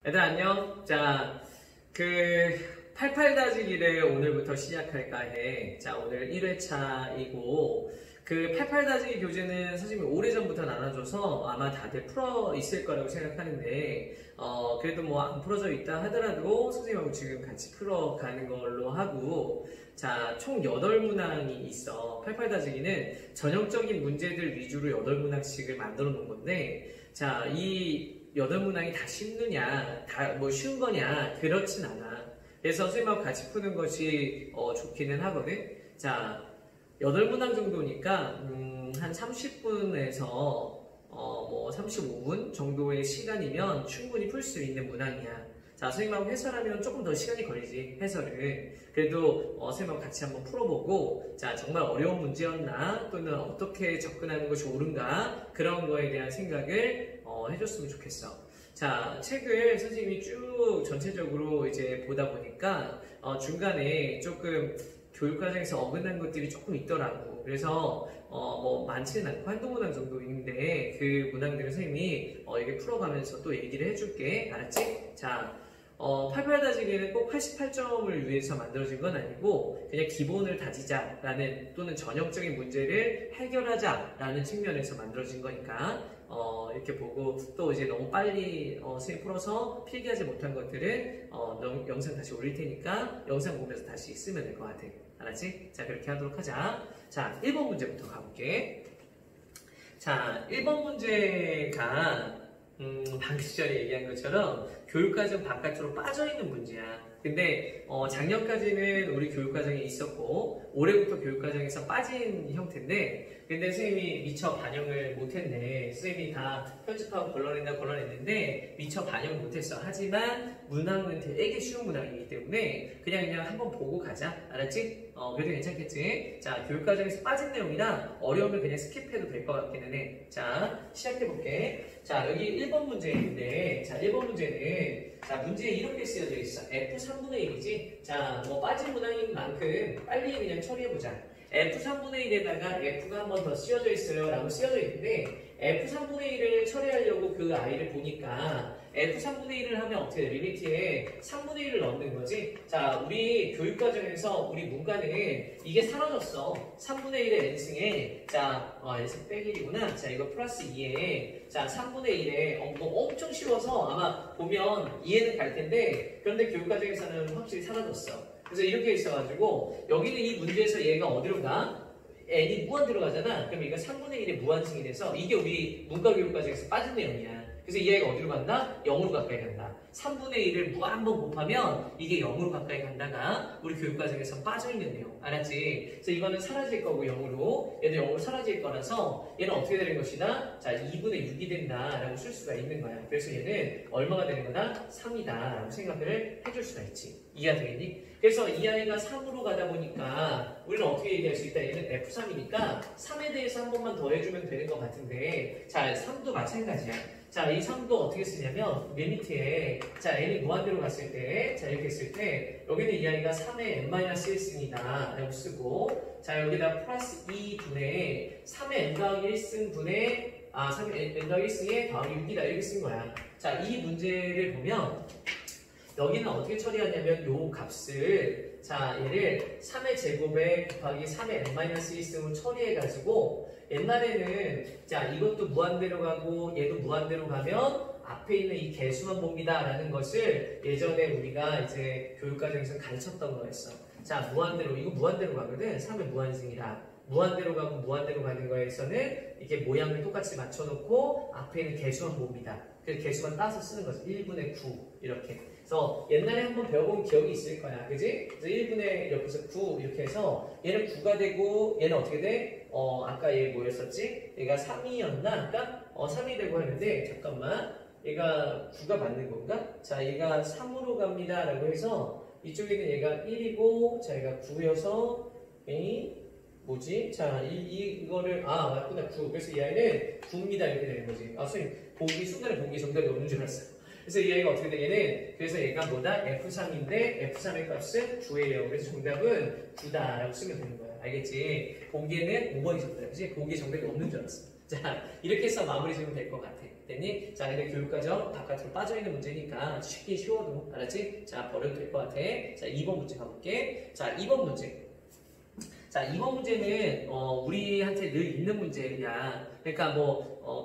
얘들 안녕. 자, 88다지기를 오늘부터 시작할까 해. 자, 오늘 1회차이고, 88다지기 교재는 선생님이 오래전부터 나눠줘서 아마 다들 풀어 있을 거라고 생각하는데, 그래도 뭐 안 풀어져 있다 하더라도 선생님하고 지금 같이 풀어가는 걸로 하고, 자, 총 8문항이 있어. 88다지기는 전형적인 문제들 위주로 8문항씩을 만들어 놓은 건데, 자, 이 8문항이 다 쉽느냐, 다 뭐 쉬운 거냐, 그렇진 않아. 그래서 선생님하고 같이 푸는 것이 좋기는 하거든. 자, 8문항 정도니까 한 30분에서 뭐 35분 정도의 시간이면 충분히 풀 수 있는 문항이야. 자, 선생님하고 해설하면 조금 더 시간이 걸리지, 해설은. 그래도 선생님하고 같이 한번 풀어보고, 자, 정말 어려운 문제였나, 또는 어떻게 접근하는 것이 옳은가, 그런 거에 대한 생각을 해줬으면 좋겠어. 자, 책을 선생님이 쭉 전체적으로 이제 보다 보니까 중간에 조금 교육과정에서 어긋난 것들이 조금 있더라고. 그래서 뭐 많지는 않고 한두 문항 정도 있는데 그 문항들을 선생님이 이게 풀어가면서 또 얘기를 해줄게. 알았지? 자, 88다지기는 꼭 88점을 위해서 만들어진 건 아니고 그냥 기본을 다지자라는 또는 전형적인 문제를 해결하자라는 측면에서 만들어진 거니까 이렇게 보고 또 이제 너무 빨리 선생님 풀어서 필기하지 못한 것들은 영상 다시 올릴 테니까 영상 보면서 다시 쓰면 될 것 같아. 알았지? 자, 그렇게 하도록 하자. 자, 1번 문제부터 가볼게. 자, 1번 문제가 방금 전에 얘기한 것처럼 교육과정 바깥으로 빠져있는 문제야. 근데 작년까지는 우리 교육과정에 있었고 올해부터 교육과정에서 빠진 형태인데 근데 선생님이 미처 반영을 못했네. 선생님이 다 편집하고 걸러냈는데 미처 반영을 못했어. 하지만 문항은 되게 쉬운 문항이기 때문에 그냥 한번 보고 가자. 알았지? 그래도 괜찮겠지? 자, 교육과정에서 빠진 내용이라 어려우면 그냥 스킵해도 될 것 같기는 해. 자, 시작해볼게. 자, 여기 1번 문제인데 자, 1번 문제는 자, 문제에 이렇게 쓰여져 있어. F3분의 1이지? 자, 뭐 빠진 문항인 만큼 빨리 그냥 처리해보자. F3분의 1에다가 F가 한 번 더 쓰여져 있어요 라고 쓰여져 있는데 F3분의 1을 처리하려고 그 아이를 보니까 F3분의 1을 하면 어떻게 돼? 리미트에 3분의 1을 넣는 거지? 자, 우리 교육과정에서 우리 문과는 이게 사라졌어. 3분의 1의 n승에 자, n승 빼기 1이구나. 자, 이거 플러스 2에 자, 3분의 1에 뭐 엄청 쉬워서 아마 보면 이해는 갈 텐데 그런데 교육과정에서는 확실히 사라졌어. 그래서 이렇게 있어가지고 여기는 이 문제에서 얘가 어디로 가? n이 무한대로 가잖아. 그럼 이거 3분의 1의 무한승이 돼서 이게 우리 문과교육과정에서 빠진 내용이야. 그래서 이 아이가 어디로 간다? 0으로 가까이 간다. 3분의 1을 무한 한번 곱하면 이게 0으로 가까이 간다가 우리 교육과정에서 빠져있는 내용. 알았지? 그래서 이거는 사라질 거고 0으로 얘도 0으로 사라질 거라서 얘는 어떻게 되는 것이다? 자, 2분의 6이 된다 라고 쓸 수가 있는 거야. 그래서 얘는 얼마가 되는 거다? 3이다 라고 생각을 해줄 수가 있지. 이해가 되겠니? 그래서 이 아이가 3으로 가다 보니까 우리는 어떻게 얘기할 수 있다? 얘는 F3이니까 3에 대해서 한 번만 더 해주면 되는 것 같은데 자, 3도 마찬가지야. 자, 이 3도 어떻게 쓰냐면 리미트에 자, n이 무한대로 갔을 때 자, 이렇게 했을 때 여기는 이 아이가 3의 n-1승이다 라고 쓰고 자, 여기다 플러스 2분의 3의 n-1승 분의 3의 n-1승에 더하기 6이다 이렇게 쓴 거야. 자, 이 문제를 보면 여기는 어떻게 처리하냐면 요 값을 자, 얘를 3의 제곱에 곱하기 3의 n-1승으로 처리해가지고 옛날에는 자, 이것도 무한대로 가고 얘도 무한대로 가면 앞에 있는 이 개수만 봅니다 라는 것을 예전에 우리가 이제 교육과정에서 가르쳤던 거였어. 자, 무한대로 이거 무한대로 가거든. 3의 무한승이라 무한대로 가고 무한대로 가는 거에서는 이게 모양을 똑같이 맞춰놓고 앞에 있는 개수만 봅니다. 그래서 개수만 따서 쓰는 거죠. 1분의 9 이렇게. 그래서 옛날에 한번 배워본 기억이 있을 거야. 그지? 그래서 1분의 옆에서 9 이렇게 해서 얘는 9가 되고 얘는 어떻게 돼? 아까 얘 뭐였었지? 얘가 3이었나? 아까? 3이 되고 하는데 잠깐만. 얘가 9가 맞는 건가? 자, 얘가 3으로 갑니다 라고 해서 이쪽에는 얘가 1이고 자, 얘가 9여서 뭐지? 자, 이거를 맞구나. 9. 그래서 이 아이는 9입니다 이렇게 되는 거지. 선생님 순간에 보기 정답이 없는 줄 알았어요. 그래서 이 아이가 어떻게 돼? 얘는 그래서 얘가 뭐다? F3인데 F3의 값은 9예요. 그래서 정답은 9다 라고 쓰면 되는 거야. 알겠지? 보기에는 5번이 정답이지? 보기에 정답이 없는 줄 알았어. 자, 이렇게 해서 마무리 지으면 될 것 같아. 됐니? 자, 근데 교육과정 바깥으로 빠져있는 문제니까 쉽게 쉬워도, 알았지? 자, 버려도 될 것 같아. 자, 2번 문제 가볼게. 자, 2번 문제. 자, 이번 문제는 우리한테 늘 있는 문제야. 그러니까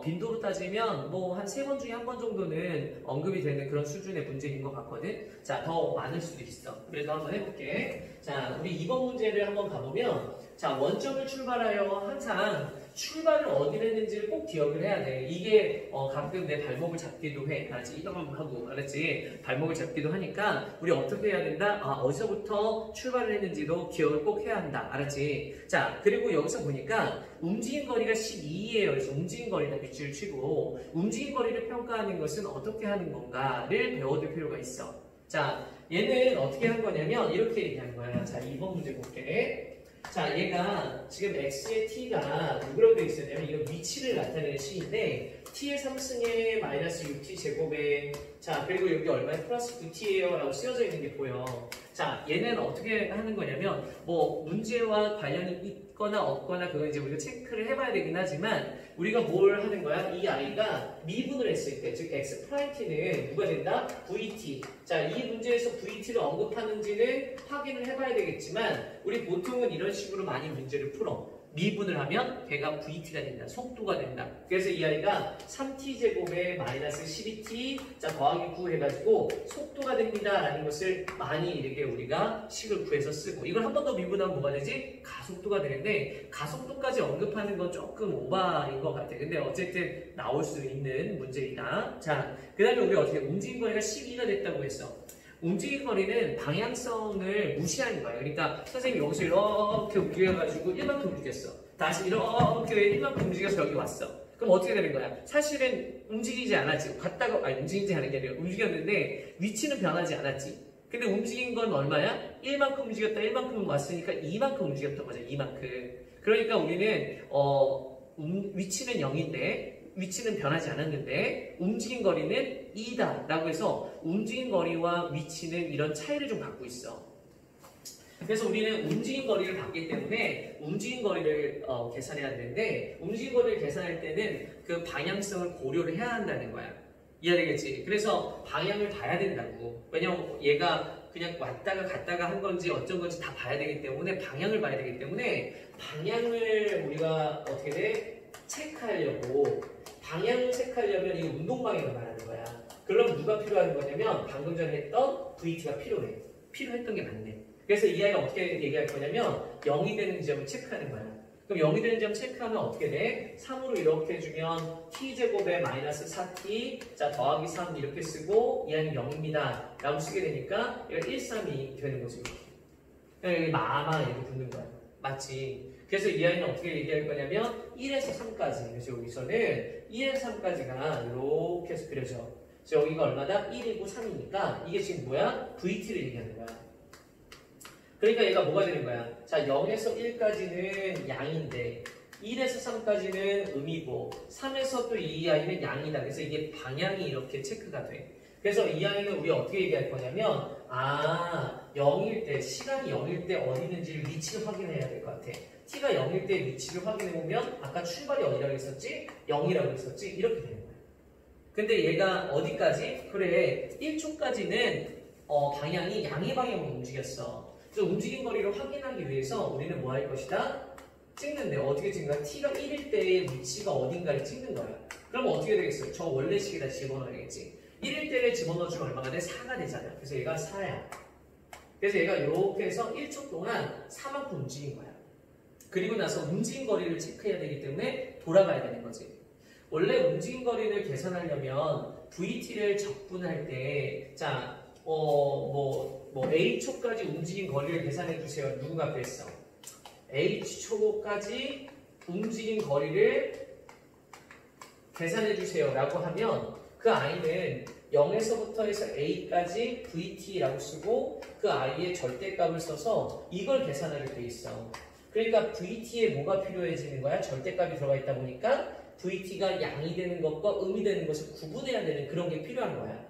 빈도로 따지면 한 3번 중에 1번 정도는 언급이 되는 그런 수준의 문제인 것 같거든. 자, 더 많을 수도 있어. 그래서 한번 해볼게. 자, 우리 이번 문제를 한번 가보면, 자, 원점을 출발하여 항상 출발을 어디로 했는지를 꼭 기억을 해야 돼. 이게 가끔 내 발목을 잡기도 해. 알았지? 이동만 하고, 알았지? 발목을 잡기도 하니까 우리 어떻게 해야 된다? 아, 어디서부터 출발을 했는지도 기억을 꼭 해야 한다. 알았지? 자, 그리고 여기서 보니까 움직인 거리가 12예요. 그래서 움직인 거리다 밑줄 치고 움직인 거리를 평가하는 것은 어떻게 하는 건가를 배워둘 필요가 있어. 자, 얘는 어떻게 한 거냐면 이렇게 얘기한 거야. 자, 2번 문제 볼게. 자, 얘가 지금 x의 t가 누구로 되어 있었냐면 이거 위치를 나타내는 식인데 t의 3승에 마이너스 6t 제곱에 자, 그리고 여기 얼마에 플러스 9t예요 라고 쓰여져 있는 게 보여. 자, 얘는 어떻게 하는 거냐면 문제와 관련이 있거나 없거나 그건 이제 우리가 체크를 해봐야 되긴 하지만 우리가 뭘 하는 거야? 이 아이가 미분을 했을 때, 즉 x 프라임 t는 누가 된다? vt. 자, 이 문제에서 vt를 언급하는지는 확인을 해봐야 되겠지만 우리 보통은 이런 식으로 많이 문제를 풀어. 미분을 하면 걔가 vt가 된다. 속도가 된다. 그래서 이 아이가 3t제곱에 마이너스 12t 자 더하기 9 해가지고 속도가 됩니다. 라는 것을 많이 이렇게 우리가 식을 구해서 쓰고 이걸 한 번 더 미분하면 뭐가 되지? 가속도가 되는데 가속도까지 언급하는 건 조금 오바인 것 같아. 근데 어쨌든 나올 수 있는 문제이다. 자, 그 다음에 우리 어떻게 움직인 거리가 12가 됐다고 했어. 움직인 거리는 방향성을 무시하는 거예요. 그러니까 선생님이 여기서 이렇게 움직여가지고 1만큼 움직였어. 다시 이렇게 1만큼 움직여서 여기 왔어. 그럼 어떻게 되는 거야? 사실은 움직이지 않았지. 움직이지 않은 게 아니라 움직였는데 위치는 변하지 않았지. 근데 움직인 건 얼마야? 1만큼 움직였다. 1만큼 왔으니까 2만큼 움직였던 거죠. 2만큼. 그러니까 우리는 위치는 0인데 위치는 변하지 않았는데 움직인 거리는 2다 라고 해서 움직인 거리와 위치는 이런 차이를 좀 갖고 있어. 그래서 우리는 움직인 거리를 봤기 때문에 움직인 거리를 계산해야 되는데 움직인 거리를 계산할 때는 그 방향성을 고려를 해야 한다는 거야. 이해되겠지? 그래서 방향을 봐야 된다고. 왜냐면 얘가 그냥 왔다가 갔다가 한 건지 어쩐 건지 다 봐야 되기 때문에 방향을 봐야 되기 때문에 방향을 우리가 어떻게 돼? 체크하려고 방향을 체크하려면 이 운동 방향을 말하는 거야. 그럼 누가 필요한 거냐면 방금 전에 했던 VT가 필요해. 필요했던 게 맞네. 그래서 이 아이가 어떻게 얘기할 거냐면 0이 되는 지점을 체크하는 거야. 그럼 0이 되는 점 체크하면 어떻게 돼? 3으로 이렇게 해주면 t제곱에 마이너스 4t 자 더하기 3 이렇게 쓰고 이 아이는 0입니다 라고 쓰게 되니까 이거 1, 3이 되는 거지. 여기 마마 이렇게 붙는 거야. 맞지? 그래서 이 아이는 어떻게 얘기할 거냐면 1에서 3까지. 그래서 여기서는 1에서 3까지가 이렇게 해서 그려져. 그래서 여기가 얼마다? 1이고 3이니까 이게 지금 뭐야? VT를 얘기하는 거야. 그러니까 얘가 뭐가 되는 거야? 자, 0에서 1까지는 양인데 1에서 3까지는 음이고 3에서 또 이 아이는 양이다. 그래서 이게 방향이 이렇게 체크가 돼. 그래서 이 아이는 우리 어떻게 얘기할 거냐면 0일 때, 시간이 0일 때 어디 있는지를 위치를 확인해야 될 것 같아. t가 0일 때 위치를 확인해보면 아까 출발이 어디라고 했었지? 0이라고 했었지? 이렇게 되는 거야. 근데 얘가 어디까지? 그래, 1초까지는 방향이 양의 방향으로 움직였어. 그래서 움직인 거리를 확인하기 위해서 우리는 뭐 할 것이다? 찍는데 어떻게 찍는가? t가 1일 때의 위치가 어딘가를 찍는 거야. 그러면 어떻게 되겠어요? 저 원래식에다 집어넣어야겠지. 1일 때를 집어넣어주면 얼마가 돼? 4가 되잖아. 그래서 얘가 4야. 그래서 얘가 이렇게 해서 1초 동안 4만큼 움직인 거야. 그리고 나서 움직인 거리를 체크해야 되기 때문에 돌아가야 되는 거지. 원래 움직인 거리를 계산하려면 VT를 적분할 때, 자, A초까지 움직인 거리를 계산해 주세요. 누군가 그랬어. H초까지 움직인 거리를 계산해 주세요. 라고 하면 그 아이는 0에서부터 해서 A까지 VT라고 쓰고 그 아이의 절대값을 써서 이걸 계산하게 돼 있어. 그러니까 VT에 뭐가 필요해지는 거야? 절대값이 들어가 있다 보니까 VT가 양이 되는 것과 음이 되는 것을 구분해야 되는 그런 게 필요한 거야.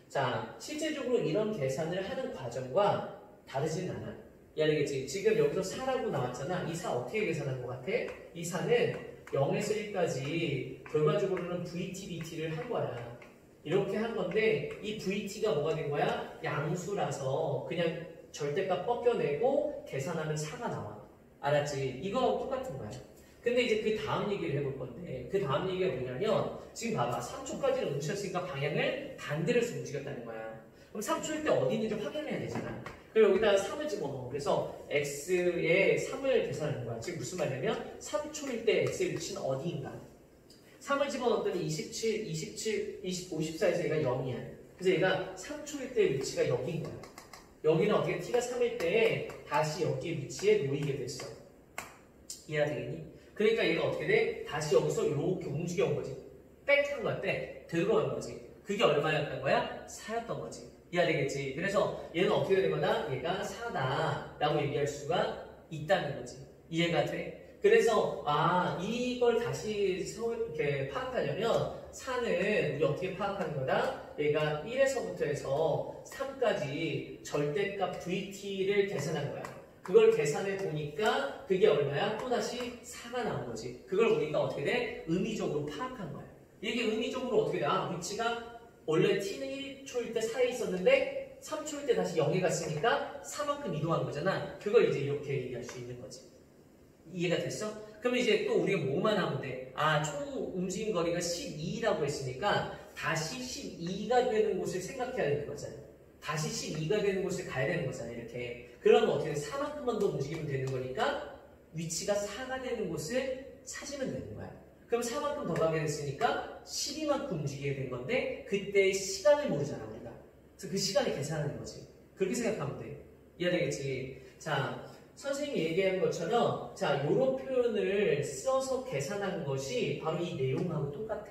자, 실제적으로 이런 계산을 하는 과정과 다르진 않아. 이해되겠지? 지금 여기서 4라고 나왔잖아. 이 4 어떻게 계산한 것 같아? 이 4는 0에서 1까지 결과적으로는 VT, BT를 한 거야. 이렇게 한 건데 이 VT가 뭐가 된 거야? 양수라서 그냥 절대값 벗겨내고 계산하면 4가 나와. 알았지? 이거하고 똑같은 거야. 근데 이제 그 다음 얘기를 해볼 건데 그 다음 얘기가 뭐냐면 지금 봐봐. 3초까지는 움직였으니까 방향을 반대로 해서 움직였다는 거야. 그럼 3초일 때 어디 있는지 확인해야 되잖아. 그리고 여기다가 3을 집어넣어. 그래서 x에 3을 계산하는 거야. 지금 무슨 말이냐면 3초일 때 x의 위치는 어디인가. 3을 집어넣었더니 27, 54에서 얘가 0이야. 그래서 얘가 3초일 때 위치가 여기인 거야. 여기는 어떻게 t가 3일 때 다시 여기 위치에 놓이게 됐어. 이해가 되겠니? 그러니까 얘가 어떻게 돼? 다시 여기서 이렇게 움직여 온 거지. 백 한 거야. 백. 들어간 거지. 그게 얼마였던 거야? 4였던 거지. 이해가 되겠지? 그래서 얘는 어떻게 될 거다? 얘가 4다 라고 얘기할 수가 있다는 거지. 이해가 돼? 그래서 이걸 다시 이렇게 파악하려면 4는 우리 어떻게 파악하는 거다? 얘가 1에서부터 해서 3까지 절대값 VT를 계산한 거야. 그걸 계산해 보니까 그게 얼마야? 또다시 4가 나온 거지. 그걸 우리가 어떻게 돼? 의미적으로 파악한 거야. 이게 의미적으로 어떻게 돼? 위치가 원래 t는 1초일 때 4에 있었는데 3초일 때 다시 0에 갔으니까 4만큼 이동한 거잖아. 그걸 이제 이렇게 얘기할 수 있는 거지. 이해가 됐어? 그러면 이제 또 우리가 뭐만 하면 돼? 총 움직임 거리가 12라고 했으니까 다시 12가 되는 곳을 생각해야 되는 거잖아. 다시 12가 되는 곳을 가야 되는 거잖아. 이렇게. 그러면 어떻게 돼? 4만큼만 더 움직이면 되는 거니까 위치가 4가 되는 곳을 찾으면 되는 거야. 그럼 4만큼 더 가게 됐으니까 12만큼 움직이게 된 건데 그때의 시간을 모르잖아 우리가. 그래서 그 시간을 계산하는 거지. 그렇게 생각하면 돼. 이해되겠지? 자, 선생님이 얘기한 것처럼 자, 요런 표현을 써서 계산한 것이 바로 이 내용하고 똑같아.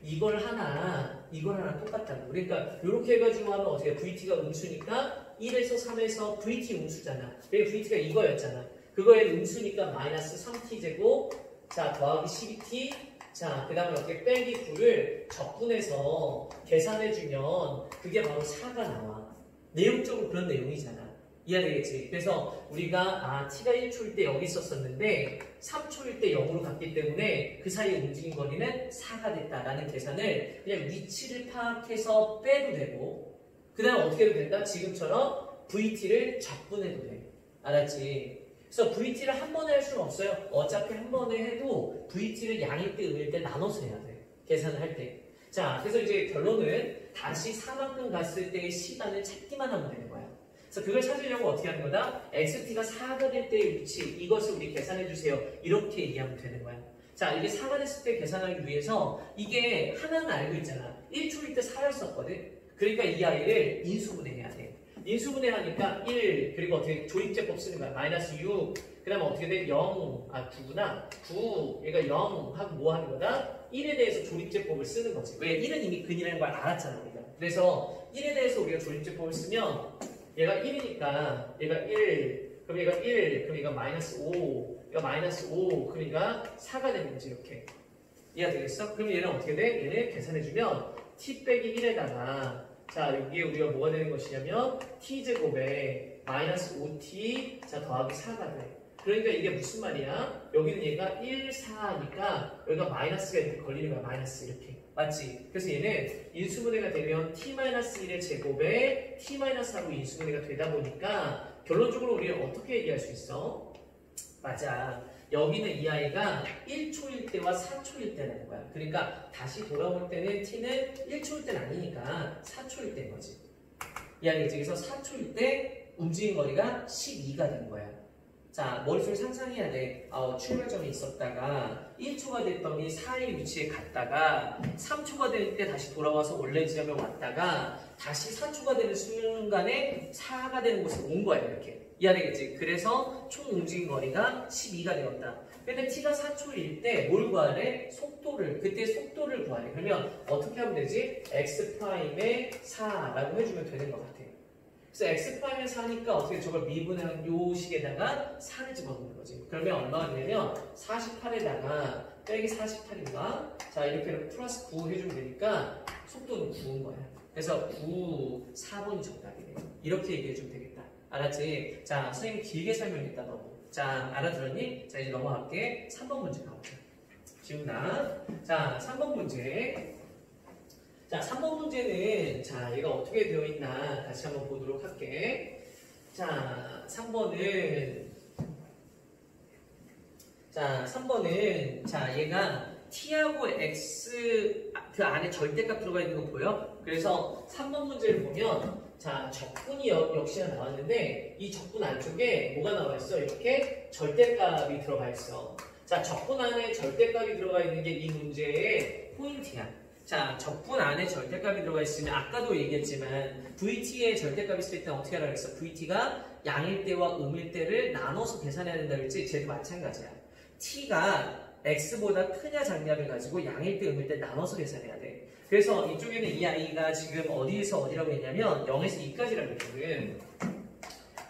이걸 하나 똑같다고. 그러니까 이렇게 해가지고 하면 어떻게 VT가 음수니까 1에서 3에서 VT 음수잖아. 여기 VT가 이거였잖아. 그거의 음수니까 마이너스 3t 제곱 자 더하기 12t 자 그 다음에 어떻게 빼기 9를 적분해서 계산해주면 그게 바로 4가 나와. 내용적으로 그런 내용이잖아. 이해되겠지? 그래서 우리가 t가 1초일 때 여기 있었었는데 3초일 때 0으로 갔기 때문에 그 사이에 움직인 거리는 4가 됐다라는 계산을 그냥 위치를 파악해서 빼도 되고 그 다음에 어떻게 해도 된다? 지금처럼 VT를 적분해도 돼. 알았지? 그래서 VT를 한 번에 할 수는 없어요. 어차피 한 번에 해도 VT를 양일 때 음일 때 나눠서 해야 돼. 계산을 할 때. 자, 그래서 이제 결론은 다시 4만큼 갔을 때의 시간을 찾기만 하면 되는 거야. 그래서 그걸 찾으려고 어떻게 하는 거다? XT가 4가 될 때의 위치, 이것을 우리 계산해 주세요. 이렇게 얘기하면 되는 거야. 자, 이게 4가 됐을 때 계산하기 위해서 이게 하나는 알고 있잖아. 1초일 때 4였었거든. 그러니까 이 아이를 인수분해해야 돼. 인수분해하니까 1, 그리고 어떻게 조립제법 쓰는 거야. 마이너스 6, 그 다음에 어떻게 돼? 0, 9구나. 9, 얘가 0 하고 뭐 하는 거다? 1에 대해서 조립제법을 쓰는 거지. 왜? 1은 이미 근이라는 걸 알았잖아, 우리가. 그래서 1에 대해서 우리가 조립제법을 쓰면 얘가 1이니까 얘가 1, 그럼 얘가 1, 그럼 얘가 마이너스 5, 얘가 마이너스 5, 그럼 얘가 4가 되는 거지, 이렇게. 이해가 되겠어? 그럼 얘는 어떻게 돼? 얘는 계산해주면 t 빼기 1에다가 자, 여기에 우리가 뭐가 되는 것이냐면 t제곱에 마이너스 5t 자 더하기 4가 돼. 그러니까 이게 무슨 말이야? 여기는 얘가 1, 4니까 여기가 마이너스가 이렇게 걸리는 거야. 마이너스 이렇게. 맞지? 그래서 얘는 인수분해가 되면 t-1의 제곱에 t-4로 인수분해가 되다 보니까 결론적으로 우리는 어떻게 얘기할 수 있어? 맞아. 여기는 이 아이가 1초일 때와 4초일 때라는 거야. 그러니까 다시 돌아올 때는 t는 1초일 때는 아니니까 4초일 때인 거지. 이 아이지. 그래서 4초일 때 움직인 거리가 12가 된 거야. 자, 머릿속에 상상해야 돼. 출발점이 있었다가 1초가 됐더니 4의 위치에 갔다가 3초가 될 때 다시 돌아와서 원래 지점에 왔다가 다시 4초가 되는 순간에 4가 되는 곳에 온 거야, 이렇게. 이해되겠지? 그래서 총 움직임 거리가 12가 되었다. 근데 t가 4초일 때 뭘 구하래? 속도를. 그때 속도를 구하래. 그러면 어떻게 하면 되지? x'의 4라고 해주면 되는 것 같아. 그래서 x'의 4니까 어떻게 저걸 미분한 요 식에다가 4를 집어넣는 거지. 그러면 얼마가 되냐면 48에다가 빼기 48인가? 자, 이렇게 플러스 9 해주면 되니까 속도는 9인 거야. 그래서 9, 4번이 정답이네. 이렇게 얘기해주면 되겠다. 알았지? 자, 선생님 길게 설명했다 너무. 자, 알아들었니? 자, 이제 넘어갈게. 3번 문제 가보자. 지운다. 자, 3번 문제. 자, 3번 문제는, 자, 얘가 어떻게 되어 있나 다시 한번 보도록 할게. 자, 3번은, 자, 얘가 t하고 x 그 안에 절대값 들어가 있는 거 보여? 그래서 3번 문제를 보면, 자, 적분이 역시나 나왔는데, 이 적분 안쪽에 뭐가 나와 있어? 이렇게 절대값이 들어가 있어. 자, 적분 안에 절대값이 들어가 있는 게 이 문제의 포인트야. 자, 적분 안에 절대값이 들어가 있으면 아까도 얘기했지만 VT의 절대값이 있을 때는 어떻게 하라고 했어? VT가 양일 때와 음일 때를 나눠서 계산해야 된다고 했지? 쟤도 마찬가지야. T가 X보다 크냐 작냐를 가지고 양일 때 음일 때 나눠서 계산해야 돼. 그래서 이쪽에는 이 아이가 지금 어디에서 어디라고 했냐면 0에서 2까지라고 했거든.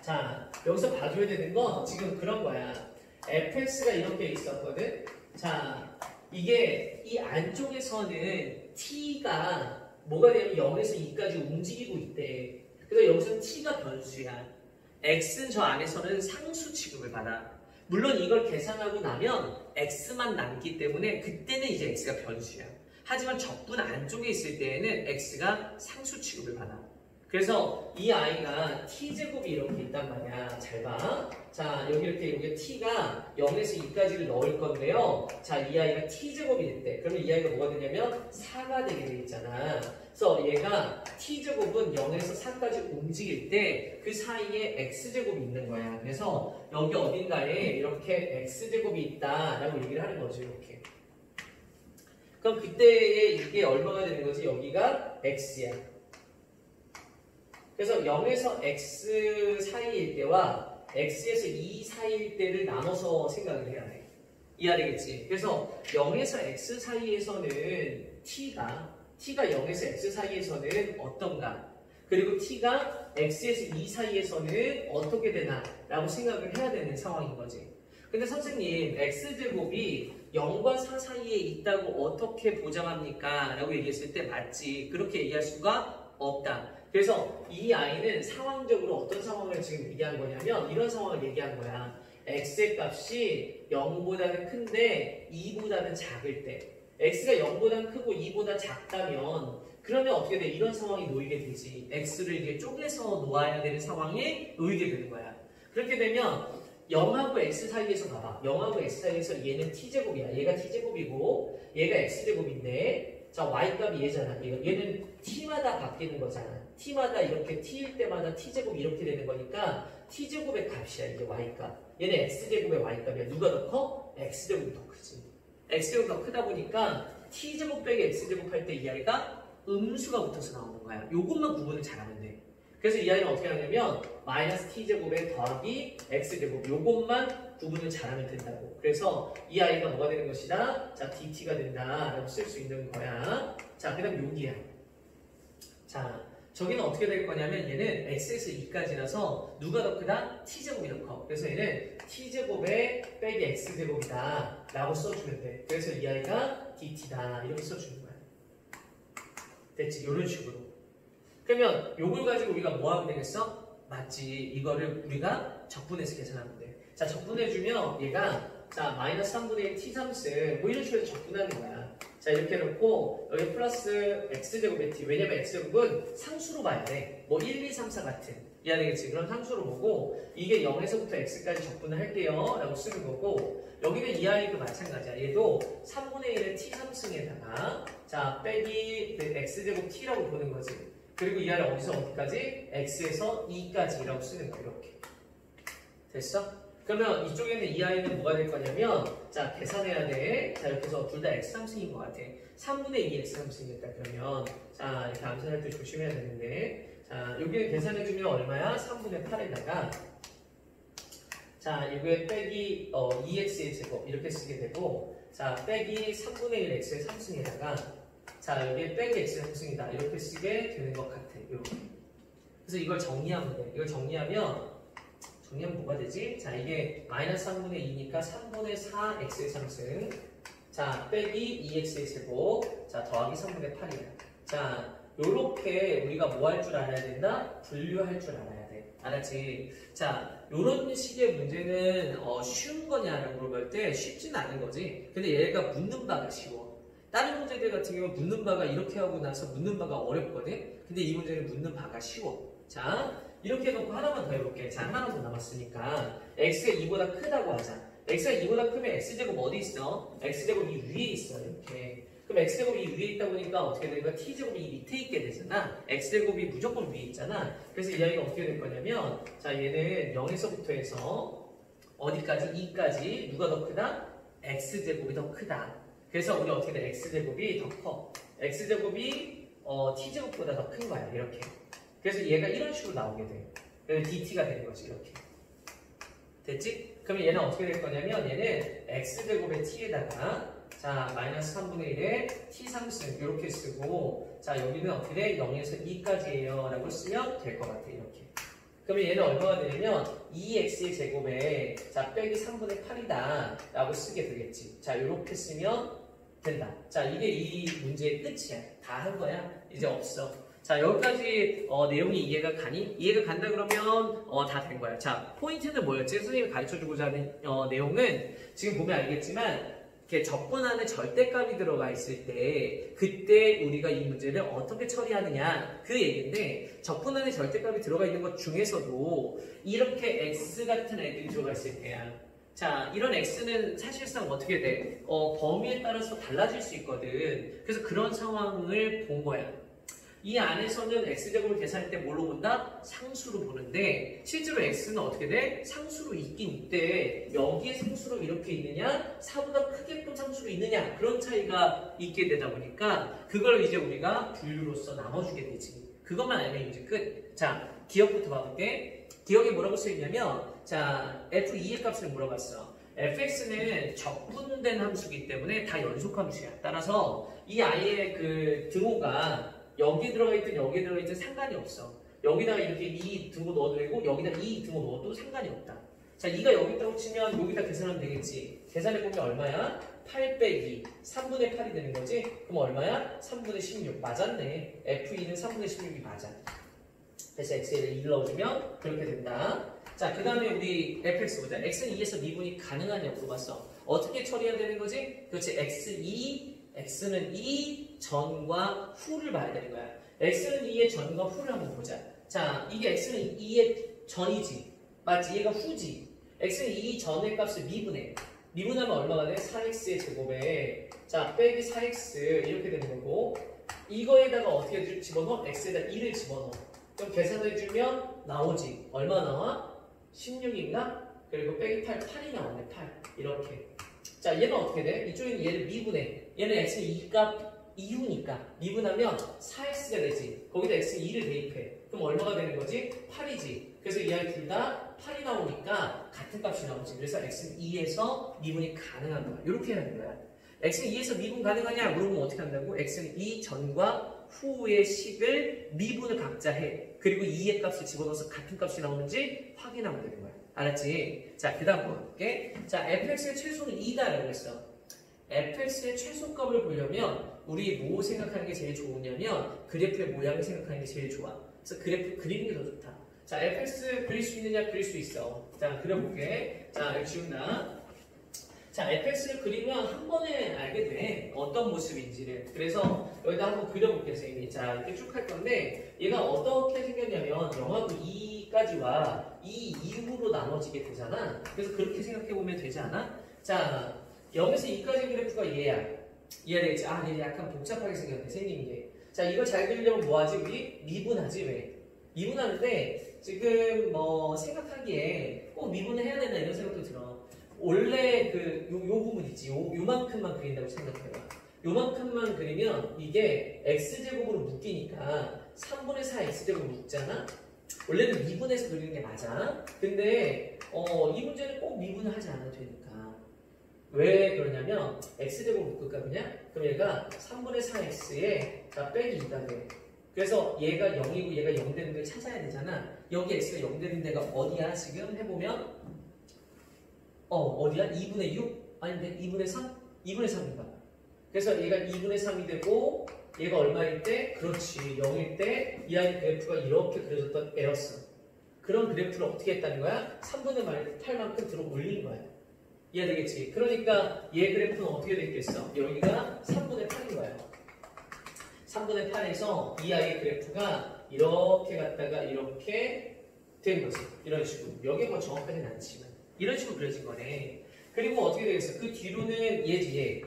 자, 여기서 봐줘야 되는 건 지금 그런 거야. fx가 이렇게 있었거든. 자, 이게 이 안쪽에서는 t가 뭐가 되면 0에서 2까지 움직이고 있대. 그래서 여기서는 t가 변수야. x는 저 안에서는 상수 취급을 받아. 물론 이걸 계산하고 나면 x만 남기 때문에 그때는 이제 x가 변수야. 하지만 적분 안쪽에 있을 때에는 x가 상수 취급을 받아. 그래서 이 아이가 t제곱이 이렇게 있단 말이야. 잘 봐. 자, 여기 이렇게 여기 t가 0에서 2까지를 넣을 건데요. 자, 이 아이가 t제곱이 됐대. 그러면 이 아이가 뭐가 되냐면 4가 되게 돼 있잖아. 그래서 얘가 t제곱은 0에서 4까지 움직일 때 그 사이에 x제곱이 있는 거야. 그래서 여기 어딘가에 이렇게 x제곱이 있다라고 얘기를 하는 거죠. 이렇게. 그럼 그때에 이게 얼마가 되는 거지? 여기가 x야. 그래서 0에서 x 사이일 때와 x에서 2 사이일 때를 나눠서 생각을 해야 돼. 이해되겠지? 그래서 0에서 x 사이에서는 t가 0에서 x 사이에서는 어떤가? 그리고 t가 x에서 2 사이에서는 어떻게 되나? 라고 생각을 해야 되는 상황인 거지. 근데 선생님, x제곱이 0과 4 사이에 있다고 어떻게 보장합니까? 라고 얘기했을 때 맞지. 그렇게 얘기할 수가 없다. 그래서 이 아이는 상황적으로 어떤 상황을 지금 얘기한 거냐면 이런 상황을 얘기한 거야. x의 값이 0보다는 큰데 2보다는 작을 때 x가 0보다는 크고 2보다 작다면 그러면 어떻게 돼? 이런 상황이 놓이게 되지. x를 이제 쪼개서 놓아야 되는 상황에 놓이게 되는 거야. 그렇게 되면 0하고 x 사이에서 봐봐. 0하고 x 사이에서 얘는 t제곱이야. 얘가 t제곱이고 얘가 x제곱인데 자 y값이 얘잖아. 얘는 t마다 바뀌는 거잖아. t마다 이렇게 t일 때마다 t제곱이 이렇게 되는 거니까 t제곱의 값이야. 이게 y값. 얘는 x제곱의 y값이야. 누가 더 커? x제곱이 더 크지. x제곱이 더 크다 보니까 t제곱 빼기 x제곱 할 때 이 아이가 음수가 붙어서 나오는 거야. 요것만 구분을 잘하면 돼. 그래서 이 아이는 어떻게 하냐면 마이너스 t제곱에 더하기 x제곱 요것만 구분을 잘하면 된다고. 그래서 이 아이가 뭐가 되는 것이다? 자, dt가 된다라고 쓸 수 있는 거야. 자, 그 다음 여기야. 자, 저기는 어떻게 될 거냐면 얘는 x에서 2까지라서 누가 더 크다? t제곱이 더 커. 그래서 얘는 t제곱에 빼기 x제곱이다 라고 써주면 돼. 그래서 이 아이가 dt다 이렇게 써주는 거야. 됐지? 이런 식으로. 그러면 요걸 가지고 우리가 뭐 하면 되겠어? 맞지. 이거를 우리가 적분해서 계산하면 돼. 자, 적분해주면 얘가 자 마이너스 3분의 1 t3승 뭐 이런 식으로 적분하는 거야. 자, 이렇게 놓고 여기 플러스 x제곱의 t. 왜냐면 x제곱은 상수로 봐야 돼. 뭐 1, 2, 3, 4 같은. 이해되겠지? 그럼 상수로 보고 이게 0에서부터 x까지 적분을 할게요 라고 쓰는 거고 여기는 이 아이도 마찬가지야. 얘도 3분의 1의 t3승에다가 자 빼기 그 x제곱 t라고 보는 거지. 그리고 이 아이를 어디서 어디까지? x에서 2까지라고 쓰는 거야. 이렇게. 됐어? 그러면 이쪽에는 이 아이는 뭐가 될 거냐면 자 계산해야 돼. 자 옆에서 둘 다 x3승인 것 같아. 3분의 2 x3승이겠다. 그러면 자 이렇게 암산할 때 조심해야 되는데 자 여기는 계산해주면 얼마야? 3분의 8에다가 자 이거에 빼기 2x의 제곱 이렇게 쓰게 되고 자 빼기 3분의 1 x의 3승에다가 자 여기에 빼기 x의 3승이다 이렇게 쓰게 되는 것 같아. 이렇게. 그래서 이걸 정리하면 돼. 이걸 정리하면 뭐가 되지? 자 이게 마이너스 3분의 2니까 3분의 4 x의 3승 자 빼기 2x의 제곱 자 더하기 3분의 8이야. 자 요렇게 우리가 뭐 할 줄 알아야 된다? 분류할 줄 알아야 돼. 알았지? 자, 요런 식의 문제는 쉬운 거냐라고 물어볼 때 쉽진 않은 거지. 근데 얘가 묻는 바가 쉬워. 다른 문제들 같은 경우는 묻는 바가 이렇게 하고 나서 묻는 바가 어렵거든. 근데 이 문제는 묻는 바가 쉬워. 자, 이렇게 해놓고 하나만 더 해볼게. 자, 하나 더 남았으니까 x가 2보다 크다고 하자. x가 2보다 크면 x제곱 어디 있어? x제곱 이 위에 있어. 이렇게. 그럼 x제곱이 이 위에 있다 보니까 어떻게 되는 거야? t제곱이 이 밑에 있게 되잖아. x제곱이 무조건 위에 있잖아. 그래서 이 아이가 어떻게 될 거냐면, 자, 얘는 0에서부터 해서 어디까지? 2까지 누가 더 크다? x제곱이 더 크다. 그래서 우리 어떻게 돼? x제곱이 더 커. x제곱이 t제곱보다 더 큰 거야. 이렇게. 그래서 얘가 이런 식으로 나오게 돼. 그래서 dt가 되는 거지. 이렇게. 됐지? 그러면 얘는 어떻게 될 거냐면 얘는 x제곱의 t에다가 자 마이너스 3분의 1에 t 상승 이렇게 쓰고 자 여기는 어떻게 돼? 0에서 2까지예요 라고 쓰면 될 것 같아. 이렇게. 그러면 얘는 얼마가 되냐면 2x의 제곱에 자 빼기 3분의 8이다 라고 쓰게 되겠지. 자 이렇게 쓰면 된다. 자 이게 이 문제의 끝이야. 다 한 거야. 이제 없어. 자 여기까지 내용이 이해가 가니? 이해가 간다 그러면 다 된 거야. 자 포인트는 뭐였지? 선생님이 가르쳐주고자 하는 내용은 지금 보면 알겠지만 이렇게 적분안에 절대값이 들어가 있을 때 그때 우리가 이 문제를 어떻게 처리하느냐 그 얘기인데 적분안에 절대값이 들어가 있는 것 중에서도 이렇게 x 같은 애들이 들어가 있을 때야. 자 이런 x는 사실상 어떻게 돼? 범위에 따라서 달라질 수 있거든. 그래서 그런 상황을 본 거야. 이 안에서는 x제곱을 계산할 때 뭘로 본다? 상수로 보는데 실제로 x는 어떻게 돼? 상수로 있긴 있대. 여기에 상수로 이렇게 있느냐? 4보다 크게끔 상수로 있느냐? 그런 차이가 있게 되다 보니까 그걸 이제 우리가 분류로서 나눠주게 되지. 그것만 알면 이제 끝. 자, 기억부터 봐볼게. 기억에 뭐라고 써있냐면 자, f2의 값을 물어봤어. fx는 적분된 함수이기 때문에 다 연속 함수야. 따라서 이 아이의 그 등호가 여기에 들어가 있든 여기에 들어가 있든 상관이 없어. 여기다가 이렇게 2 등호 넣어도 되고 여기다 2 등호 넣어도 상관이 없다. 자, 2가 여기 있다고 치면 여기다 계산하면 되겠지. 계산해보면 얼마야? 8 빼기 3분의 8이 되는 거지? 그럼 얼마야? 3분의 16. 맞았네. F2는 3분의 16이 맞아. 그래서 x에 1 넣어주면 그렇게 된다. 자, 그 다음에 우리 fx 보자. x는 2에서 미분이 가능하냐 물어봤어. 어떻게 처리해야 되는 거지? 그렇지. x는 2 전과 후를 봐야 되는 거야. x는 2의 전과 후를 한번 보자. 자, 이게 x는 2의 전이지. 맞지? 얘가 후지. x는 2 전의 값을 미분해. 미분하면 얼마가 돼? 4x의 제곱에 자, 빼기 4x 이렇게 되는 거고 이거에다가 어떻게 집어넣어? x에다 2를 집어넣어. 그럼 계산해주면 나오지. 얼마 나와? 16인가? 그리고 빼기 8이 나오네. 8 이렇게. 자, 얘는 어떻게 돼? 이쪽에는 얘를 미분해. 얘는 x는 2값 이후니까 미분하면 4x가 되지. 거기다 x 2를 대입해. 그럼 얼마가 되는 거지? 8이지. 그래서 이 아이 둘 다 8이 나오니까 같은 값이 나오지. 그래서 x는 2에서 미분이 가능한 거야. 이렇게 하는 거야. x는 2에서 미분 가능하냐? 물어보면 어떻게 한다고? x는 2 전과 후의 식을 미분을 각자 해. 그리고 2의 값을 집어넣어서 같은 값이 나오는지 확인하면 되는 거야. 알았지? 자, 그 다음 볼게. 자, fx의 최소는 2다라고 했어. fx의 최소값을 보려면 우리 뭐 생각하는 게 제일 좋으냐면 그래프의 모양을 생각하는 게 제일 좋아. 그래서 그래프 그리는 게 더 좋다. 자, fx 그릴 수 있느냐? 그릴 수 있어. 자, 그려볼게. 자, 여기 지운다. 자, fx를 그리면 한 번에 알게 돼. 어떤 모습인지를. 그래서 여기다 한번 그려볼게요, 선생님이. 자, 이렇게 쭉 할 건데 얘가 어떻게 생겼냐면 0하고 2까지와 2 이후로 나눠지게 되잖아. 그래서 그렇게 생각해보면 되지 않아? 자, 0에서 2까지 그래프가 얘야. 이해가 되겠지? 아, 얘 약간 복잡하게 생겼네, 생긴 게. 자, 이걸 잘 그리려면 뭐 하지? 우리 미분하지, 왜? 미분하는데 지금 뭐 생각하기에 꼭 미분을 해야 된다 이런 생각도 들어. 원래 요 부분 있지. 요만큼만 그린다고 생각해봐. 요만큼만 그리면 이게 x제곱으로 묶이니까 3분의 4 x제곱 묶잖아? 원래는 미분해서 그리는 게 맞아. 근데 이 문제는 꼭 미분을 하지 않아도 되니까. 왜 그러냐면 x제곱 묶을까 그냥? 그럼 얘가 3분의 4x에 빼기 2가 돼. 그래서 얘가 0이고 얘가 0 되는 데를 찾아야 되잖아. 여기 x가 0 되는 데가 어디야? 지금 해보면 어디야? 2분의 6? 아닌데 2분의 3? 2분의 3인가? 그래서 얘가 2분의 3이 되고 얘가 얼마일 때? 그렇지. 0일 때 이 아이 그래프가 이렇게 그려졌던 애였어. 그런 그래프를 어떻게 했다는 거야? 3분의 8만큼 들어 올린 거야. 이해되겠지? 그러니까 얘 그래프는 어떻게 됐겠어? 여기가 3분의 8인 거야. 3분의 8에서 이 아이의 그래프가 이렇게 갔다가 이렇게 된 거지. 이런 식으로. 여기 뭐 정확하진 않지만 이런 식으로 그려진 거네. 그리고 어떻게 되겠어? 그 뒤로는 얘지 얘.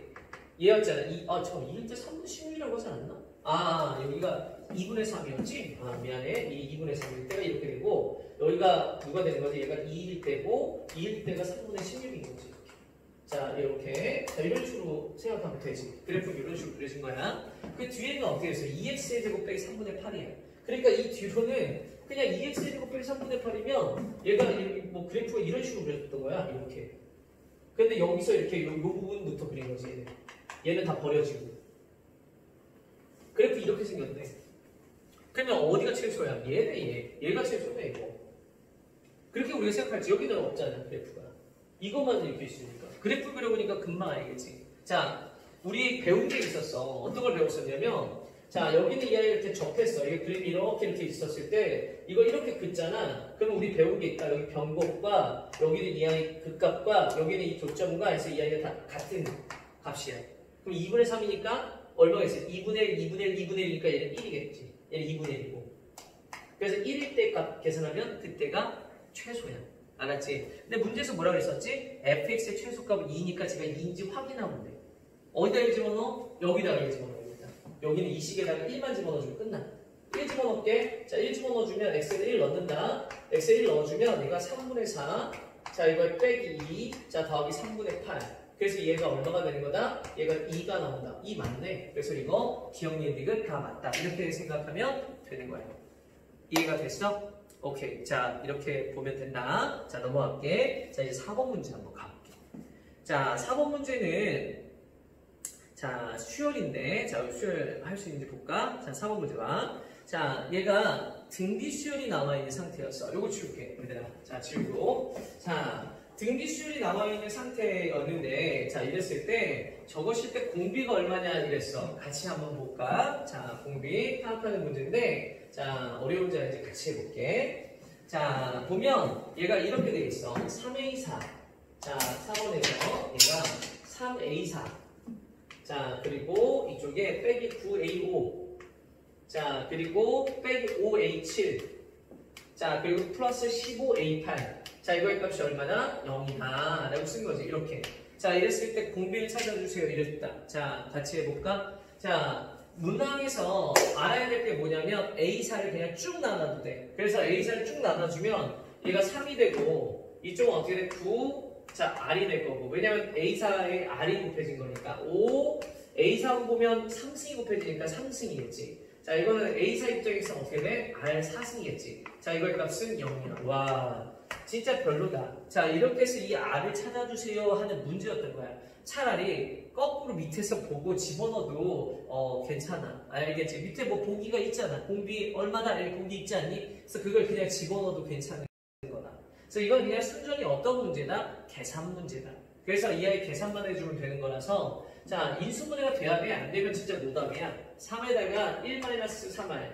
얘였잖아. 잠깐만 이때 3분의 16이라고 하지 않았나? 여기가 2분의 3이었지? 미안해. 이 2분의 3일 때가 이렇게 되고 여기가 누가 되는 거지? 얘가 2일 때고 2일 때가 3분의 16인 거지. 자, 이렇게. 자, 이런 식으로 생각하면 되지. 그래프 이런 식으로 그려진 거야. 그 뒤에는 어떻게 됐어? 2x의 제곱 빼기 3분의 8이야. 그러니까 이 뒤로는 그냥 2x의 제곱 빼기 3분의 8이면 얘가 뭐 그래프가 이런 식으로 그려졌던 거야. 이렇게. 근데 여기서 이렇게 요 부분부터 그린 거지. 얘는 다 버려지고. 그래프 이렇게 생겼네. 그러면 어디가 최소야? 얘네, 얘가 최소네, 이거. 그렇게 우리가 생각할지. 여기는 없잖아, 그래프가. 이것만 이렇게 있으니까. 그래프 그려보니까 금방 알겠지. 자, 우리 배운 게 있었어. 어떤 걸 배웠었냐면, 자, 여기는 이 아이가 이렇게 접했어. 이게 그림이 이렇게 있었을 때, 이거 이렇게 긋잖아. 그럼 우리 배운 게 있다. 여기 변곡과, 여기는 이 아이 극값과, 여기는 이 교점과 해서 이 아이가 다 같은 값이야. 그럼 2분의 3이니까 얼마가 있어요? 2분의 1, 2분의 1, 2분의 1이니까 얘는 1이겠지. 얘는 2분의 1이고. 그래서 1일 때 값 계산하면 그때가 최소야. 알았지? 근데 문제에서 뭐라 그랬었지? fx의 최소값은 2니까 제가 2인지 확인하면 돼. 어디다 1 집어넣어? 여기다가 1 집어넣어. 여기는 이 식에다가 1만 집어넣어주면 끝나. 1 집어넣을게. 자, 1 집어넣어주면 x에다 1 넣는다. x에 1 넣어주면 얘가 3분의 4. 자, 이걸 빼기 2. 자, 더하기 3분의 8. 그래서 얘가 얼마가 되는 거다? 얘가 2가 나온다. 2 맞네. 그래서 이거 기억니은 디귿 다 맞다. 이렇게 생각하면 되는 거예요. 이해가 됐어? 오케이. 자, 이렇게 보면 된다. 자, 넘어갈게. 자, 이제 4번 문제 한번 가볼게. 자, 4번 문제는 자, 수열인데, 자, 수열 할 수 있는지 볼까? 자, 4번 문제 봐. 자, 얘가 등비 수열이 나와 있는 상태였어. 요거 지울게, 얘들아. 자, 지우고. 자, 등비 수열이 나와 있는 상태였는데, 자, 이랬을 때, 적었을 때 공비가 얼마냐 이랬어. 같이 한번 볼까? 자, 공비 파악하는 문제인데, 자, 어려운 문제 이제 같이 해볼게. 자, 보면 얘가 이렇게 돼 있어. 3A4. 자, 4번에서 얘가 3A4. 자, 그리고 이쪽에 빼기 9A5. 자, 그리고 빼기 5A7. 자, 그리고 플러스 15A8. 자, 이거의 값이 얼마나? 0이다. 라고 쓴 거지. 이렇게. 자, 이랬을 때 공비를 찾아주세요. 이랬다. 자, 같이 해볼까? 자, 문항에서 알아야 될 게 뭐냐면 A4를 그냥 쭉 나눠도 돼. 그래서 A4를 쭉 나눠주면 얘가 3이 되고 이쪽은 어떻게 돼? 9. 자, R이 될 거고. 왜냐면 A4에 R이 곱해진 거니까. 5, A4 보면 3승이 곱해지니까 3승이겠지. 자, 이거는 A4 입장에서 어떻게 돼? R 4승이겠지. 자, 이거의 값은 0이야. 와, 진짜 별로다. 자, 이렇게 해서 이 R을 찾아주세요 하는 문제였던 거야. 차라리 거꾸로 밑에서 보고 집어넣어도 괜찮아. 알겠지? 밑에 뭐 보기가 있잖아. 공비 얼마나 공기 있지 않니? 그래서 그걸 그냥 집어넣어도 괜찮은 거다. 그래서 이건 그냥 순전히 어떤 문제다? 계산 문제다. 그래서 이 아이 계산만 해주면 되는 거라서 자, 인수분해가 돼야 돼. 안 되면 진짜 노답이야. 3에다가 1-3R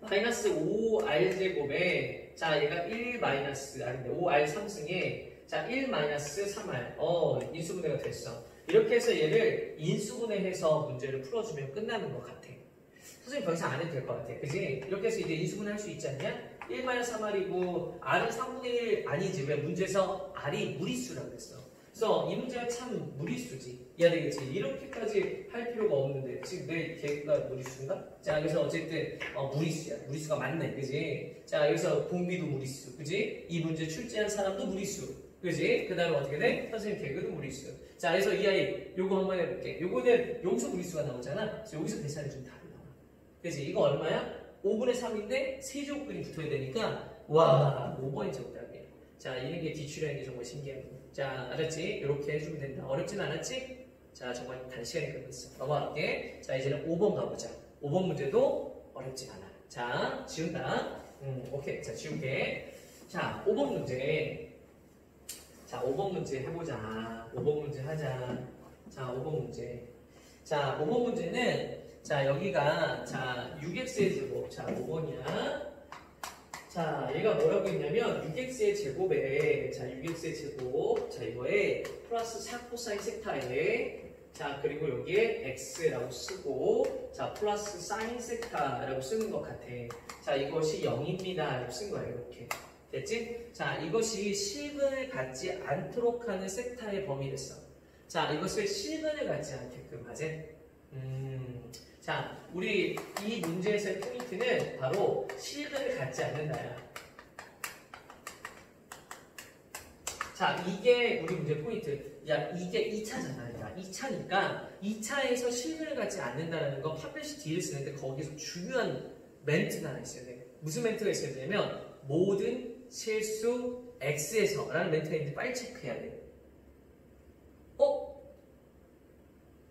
마이너스 5R 제곱에 자, 얘가 1 마이너스 아닌데 5R 3승에 자, 1 마이너스 3R 인수분해가 됐어. 이렇게 해서 얘를 인수분해해서 문제를 풀어주면 끝나는 것 같아. 선생님 더 이상 안 해도 될 것 같아. 그지? 이렇게 해서 이제 인수분해 할 수 있지 않냐? 1-3R이고 R은 3분의 1 아니지. 왜 문제에서 R이 무리수라고 했어. 그래서 이 문제가 참 무리수지. 이해되겠지? 이렇게까지 할 필요가 없는데 지금 내 걔가 무리수인가? 자, 그래서 어쨌든 무리수야. 무리수가 맞네. 그지? 자, 여기서 공비도 무리수. 그지? 이 문제 출제한 사람도 무리수. 그지? 그 다음에 어떻게 돼? 선생님 개그도 무리수. 자, 그래서 이 아이 요거 한번 해볼게. 요거는 여기서 무리수가 나오잖아. 그래서 여기서 계산이 좀 다르다. 그지? 이거 얼마야? 5분의 3인데 세제곱근이 붙어야 되니까 와, 5번이 정답이야. 자, 이런 게 기출이라는 게 정말 신기한 거. 자, 알았지? 이렇게 해주면 된다. 어렵진 않았지? 자, 정말 단시간에 끝냈어. 넘어갈게. 자, 이제는 5번 가보자. 5번 문제도 어렵진 않아. 자, 지운다. 오케이. 자, 지울게. 자, 5번 문제. 자, 5번 문제 해보자. 5번 문제 하자. 자, 5번 문제. 자, 5번 문제는 자, 여기가, 자, 6x의 제곱. 자, 5번이야. 자, 얘가 뭐라고 했냐면, 6x의 제곱에, 자, 6x의 제곱. 자, 이거에 플러스 4 코사인 세타에, 자, 그리고 여기에 x라고 쓰고, 자, 플러스 사인 세타라고 쓰는 것 같아. 자, 이것이 0입니다. 라고 쓴 거야, 이렇게. 됐지? 자, 이것이 실근을 갖지 않도록 하는 세타의 범위랬어. 자, 이것을 실근을 갖지 않게끔 하지? 자, 우리 이 문제에서의 포인트는 바로 실근을 갖지 않는다야. 자, 이게 우리 문제 포인트. 야, 이게 2차잖아. 야, 2차니까 2차에서 실근을 갖지 않는다는 건 판별식 D를 쓰는데 거기서 중요한 멘트가 하나 있어야 돼. 무슨 멘트가 있어야 되냐면 모든 실수 X에서 라는 멘트가 있는데 빨리 체크해야 돼.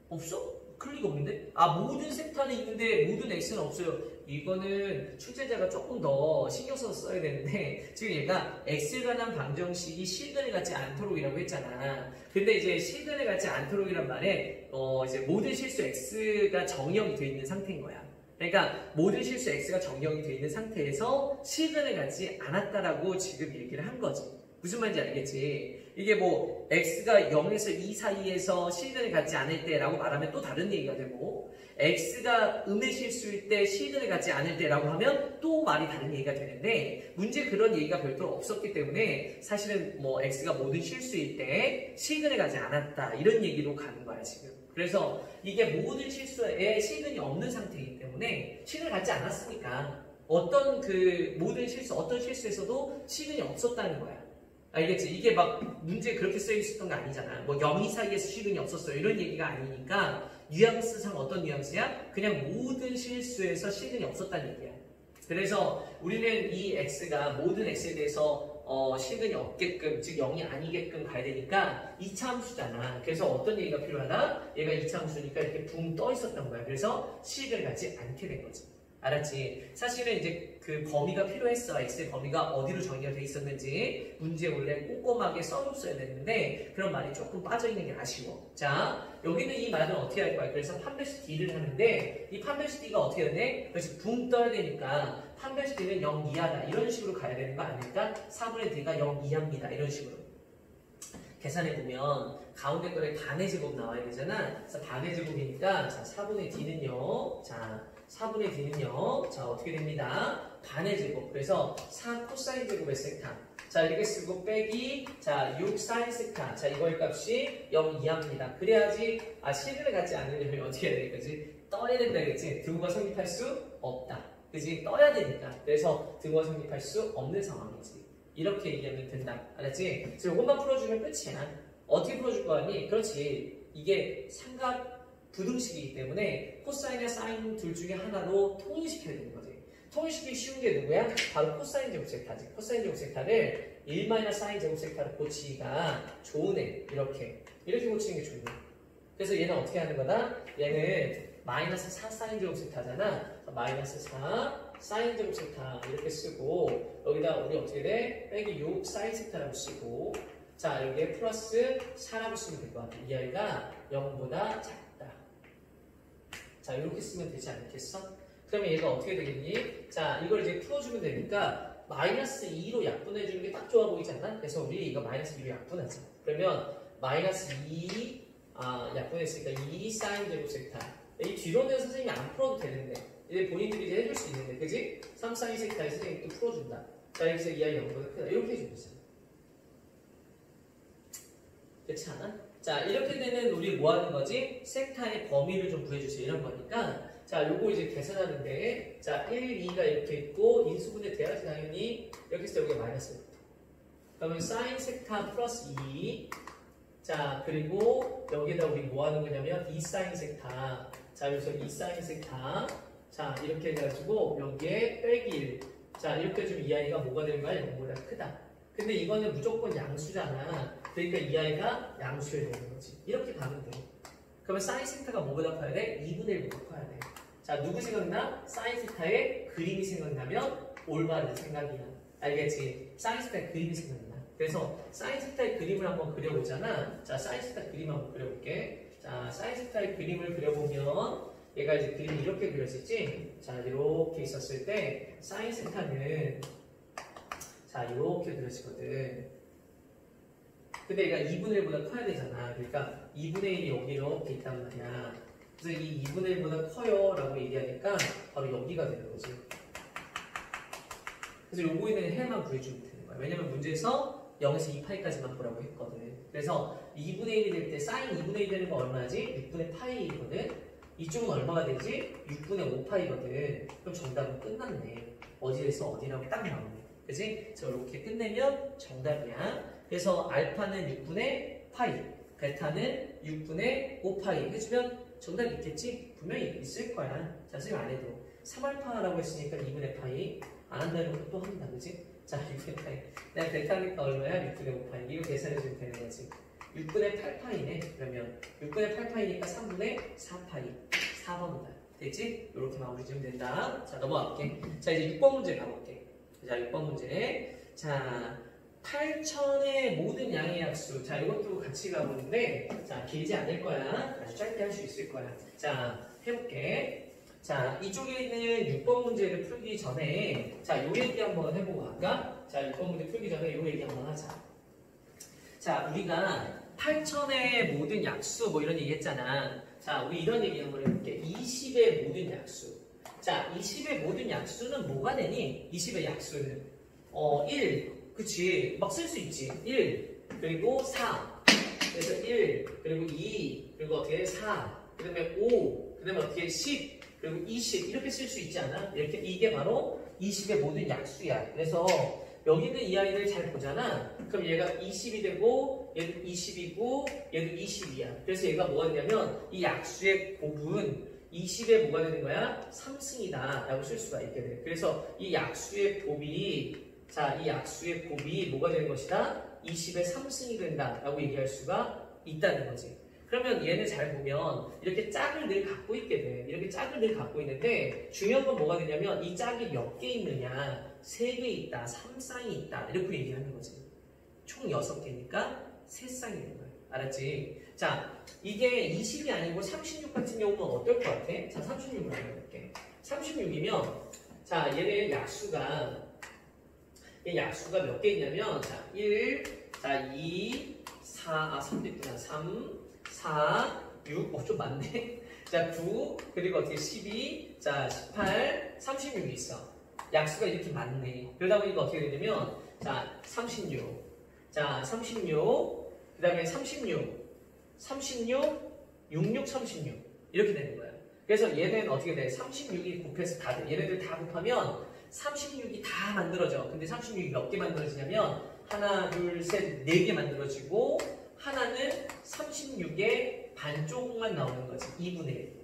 없어? 클릭 없는데? 아, 모든 세타는 있는데 모든 X는 없어요. 이거는 출제자가 조금 더 신경 써서 써야 되는데 지금 얘가 X에 관한 방정식이 실근을 갖지 않도록이라고 했잖아. 근데 이제 실근을 갖지 않도록이란 말에 이제 모든 실수 X가 정의형이 되어 있는 상태인 거야. 그러니까 모든 실수 X가 정의형이 되어 있는 상태에서 실근을 갖지 않았다라고 지금 얘기를 한 거지. 무슨 말인지 알겠지? 이게 뭐 x가 0에서 2 사이에서 실근을 갖지 않을 때라고 말하면 또 다른 얘기가 되고 x가 음의 실수일 때 실근을 갖지 않을 때라고 하면 또 말이 다른 얘기가 되는데 문제 그런 얘기가 별도로 없었기 때문에 사실은 뭐 x가 모든 실수일 때 실근을 갖지 않았다 이런 얘기로 가는 거야 지금. 그래서 이게 모든 실수에 실근이 없는 상태이기 때문에 실근을 갖지 않았으니까 어떤 실수에서도 실근이 없었다는 거야. 알겠지? 이게 막 문제에 그렇게 쓰여 있었던 거 아니잖아. 뭐 0, 2 사이에서 실근이 없었어요. 이런 얘기가 아니니까 뉘앙스상 어떤 뉘앙스야? 그냥 모든 실수에서 실근이 없었다는 얘기야. 그래서 우리는 이 x가 모든 x에 대해서 실근이 없게끔, 즉 0이 아니게끔 가야 되니까 2차 함수잖아. 그래서 어떤 얘기가 필요하다? 얘가 2차 함수니까 이렇게 붕 떠 있었던 거야. 그래서 실근을 갖지 않게 된 거지. 알았지? 사실은 이제 그 범위가 필요했어. x의 범위가 어디로 정의가 돼 있었는지 문제에 원래 꼼꼼하게 써줬어야 됐는데 그런 말이 조금 빠져있는 게 아쉬워. 자, 여기는 이 말은 어떻게 할 거야? 그래서 판별식 D를 하는데 이 판별식 D가 어떻게 해야 돼? 그래서 붕 떠야 되니까 판별식 D는 0 이하다. 이런 식으로 가야 되는 거 아닐까? 4분의 D가 0 이하입니다. 이런 식으로. 계산해보면 가운데 거에 반의 제곱 나와야 되잖아. 그래서 반의 제곱이니까 자 4분의 D는요. 자 4분의 D는요. 자 어떻게 됩니다? 반의 제곱. 그래서 4 코사인 제곱의 세타. 자 이렇게 쓰고 빼기 자 6 사인 세타. 자 이거의 값이 0 이하입니다. 그래야지 실근을 갖지 않으려면 어떻게 해야 돼? 그지? 떠야 된다 그치? 등호가 성립할 수 없다. 그지? 떠야 되니까. 그래서 등호가 성립할 수 없는 상황이지. 이렇게 얘기하면 된다. 알았지? 그래서 이것만 풀어주면 끝이야. 어떻게 풀어줄 거 아니? 그렇지. 이게 삼각 부등식이기 때문에 코사인이나 사인 둘 중에 하나로 통일시켜야 되는 거지. 통일시키기 쉬운 게 누구야? 바로 코사인 제곱 섹타지. 코사인 제곱 섹타를 1-사인 제곱 섹타로 고치기가 좋은 애. 이렇게 고치는 게 좋네. 그래서 얘는 어떻게 하는 거다? 얘는 마이너스 4 사인 제곱 섹타잖아. 마이너스 4 사인 제곱 섹타 이렇게 쓰고 여기다 우리 어떻게 돼? 빼기 6 사인 섹타라고 쓰고 자 여기에 플러스 4라고 쓰면 될 것 같아. 이 아이가 0보다 작다. 자 이렇게 쓰면 되지 않겠어? 그러면 얘가 어떻게 되겠니? 자 이걸 이제 풀어주면 되니까 마이너스 2로 약분해주는 게 딱 좋아 보이지 않나? 그래서 우리 이거 마이너스 2로 약분하자. 그러면 마이너스 2 약분했으니까 2 사인 제곱 섹타. 이 뒤로는 선생님이 안 풀어도 되는데 이제 본인들이 이제 해줄 수 있는데 그지? 3 사인 섹타에 선생님이 또 풀어준다. 자 여기서 이 아이 0보다 크다. 이렇게 해주면 되잖아. 그렇지 않아? 자 이렇게 되면 우리 뭐 하는 거지? 섹타의 범위를 좀 구해주세요. 이런 거니까 자 요거 이제 계산하는데 자 1, 2가 이렇게 있고 인수분해 돼야지 당연히 여기 있을 때 여기가 마이너스 1부터 그러면 사인 섹타 플러스 2 자 그리고 여기다 우리 뭐 하는 거냐면 2 사인 섹타 자 여기서 2 사인 섹타 자 이렇게 해가지고 여기에 빼기 1 자 이렇게 해주면 이 아이가 뭐가 되는 거야? 0보다 크다. 근데 이거는 무조건 양수잖아. 그러니까 이 아이가 양수여야 되는 거지. 이렇게 가면 돼. 그러면 사인 세타가 뭐보다 커야 돼? 2분의 1보다 커야 돼. 자 누구 생각나? 사인 세타의 그림이 생각나면 올바른 생각이야. 알겠지? 사인 세타의 그림이 생각나. 그래서 사인 세타의 그림을 한번 그려보잖아. 자 사인 세타 그림 한번 그려볼게. 자 사인 세타의 그림을 그려보면 얘가 이제 그림이 이렇게 그려지지? 자, 이렇게 있었을 때 사인 세타는 자, 이렇게 그려지거든. 근데 얘가 2분의 1보다 커야 되잖아. 그러니까 2분의 1이 여기 이렇게 있단 말이야. 그래서 이 2분의 1보다 커요 라고 얘기하니까 바로 여기가 되는 거지. 그래서 요거에는 해만 구해주면 되는 거야. 왜냐면 문제에서 0에서 2파이까지만 보라고 했거든. 그래서 2분의 1이 될 때 사인 2분의 1 되는 거 얼마지? 6분의 파이거든. 이쪽은 얼마가 되지? 6분의 5파이거든. 그럼 정답은 끝났네. 어디에서 어디라고 딱 나오네. 그치? 자, 이렇게 끝내면 정답이야. 그래서 알파는 6분의 파이, 베타는 6분의 5파이 해주면 정답이 있겠지? 분명히 있을 거야. 자, 선생님 안 해도 3알파라고 했으니까 2분의 파이 안 한다는 것도 또 한다. 그치? 자, 6분의 파이. 내가 베타니까 얼마야? 6분의 5파이. 이거 계산해주면 되는 거지. 6분의 8파이네. 그러면 6분의 8파이니까 3분의 4파이. 4번이다. 됐지? 이렇게 마무리 지으면 된다. 자, 넘어갈게. 자, 이제 6번 문제 가볼게. 자, 6번 문제. 자, 8천의 모든 양의 약수. 자, 이것도 같이 가보는데, 자, 길지 않을 거야. 아주 짧게 할 수 있을 거야. 자, 해볼게. 자, 이쪽에 있는 6번 문제를 풀기 전에, 자, 요 얘기 한번 해보고 갈까? 자, 6번 문제 풀기 전에 요 얘기 한번 하자. 자, 우리가 8천의 모든 약수, 뭐 이런 얘기 했잖아. 자, 우리 이런 얘기 한번 해볼게. 20의 모든 약수. 자, 20의 모든 약수는 뭐가 되니? 20의 약수는 1, 그치, 막 쓸 수 있지. 1, 그리고 4, 그래서 1, 그리고 2, 그리고 어떻게 4, 그 다음에 5, 그 다음에 어떻게 10, 그리고 20 이렇게 쓸 수 있지 않아? 이렇게 이게 바로 20의 모든 약수야. 그래서 여기 있는 이 아이들 잘 보잖아. 그럼 얘가 20이 되고 얘도 20이고 얘도 20이야. 그래서 얘가 뭐가 되냐면 이 약수의 곱은 20에 뭐가 되는 거야? 3승이다 라고 쓸 수가 있게 돼. 그래서 이 약수의 곱이 자, 이 약수의 곱이 뭐가 되는 것이다? 20의 3승이 된다 라고 얘기할 수가 있다는 거지. 그러면 얘는 잘 보면 이렇게 짝을 늘 갖고 있게 돼. 이렇게 짝을 늘 갖고 있는데 중요한 건 뭐가 되냐면 이 짝이 몇 개 있느냐. 3개 있다, 3쌍이 있다 이렇게 얘기하는 거지. 총 6개니까 3쌍이 되는 거야. 알았지? 자, 이게 20이 아니고 36 같은 경우는 어떨 것 같아? 자, 36으로 해볼게. 36이면 자, 얘는 약수가 몇 개 있냐면 자, 1, 자, 2, 4, 3도 있구나. 3, 4, 6, 좀 많네. 자, 9, 그리고 어떻게 12, 자, 18, 36이 있어. 약수가 이렇게 많네. 그러다 보니까 어떻게 되냐면 자, 36, 자, 36, 그 다음에 36, 66, 36 이렇게 되는 거야. 그래서 얘는 어떻게 돼? 36이 곱해서 다 돼. 얘네들 다 곱하면 36이 다 만들어져. 근데 36이 몇 개 만들어지냐면 하나, 둘, 셋, 4개 만들어지고 하나는 36의 반쪽만 나오는 거지. 2분의 1.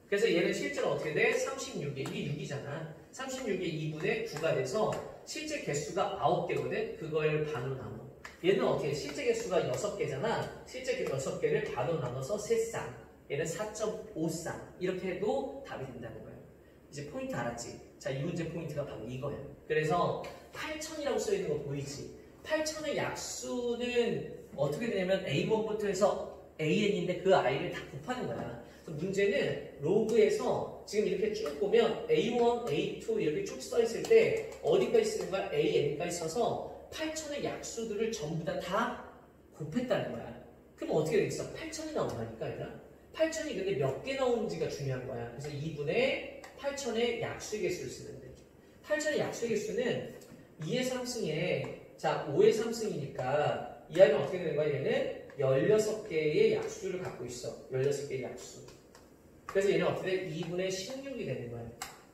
그래서 얘는 실제로 어떻게 돼? 36에 이게 6이잖아. 36에 2분의 9가 돼서 실제 개수가 9개거든. 그걸 반으로 나눠. 얘는 어떻게 해? 실제 개수가 6개잖아. 실제 6개를 반으로 나눠서 3쌍. 얘는 4.5쌍. 이렇게 해도 답이 된다는 거야. 이제 포인트 알았지? 자, 이 문제 포인트가 바로 이거야. 그래서 8천이라고 써있는 거 보이지? 8천의 약수는 어떻게 되냐면 A1부터 해서 AN인데 그 I를 다 곱하는 거야. 그래서 문제는 로그에서 지금 이렇게 쭉 보면 A1, A2 이렇게 쭉 써있을 때 어디까지 쓰는 거야? AN까지 써서 8천의 약수들을 전부 다 곱했다는 거야. 그럼 어떻게 되겠어? 8천이 나온다니까 얘들아. 8천이 근데 몇 개 나오는지가 중요한 거야. 그래서 2분의 8천의 약수의 개수를 쓰는데 8천의 약수의 개수는 2의 3승에 자 5의 3승이니까 이 아이는 어떻게 되는 거야? 얘는 16개의 약수를 갖고 있어. 16개의 약수. 그래서 얘는 어떻게 돼? 2분의 16이 되는 거야.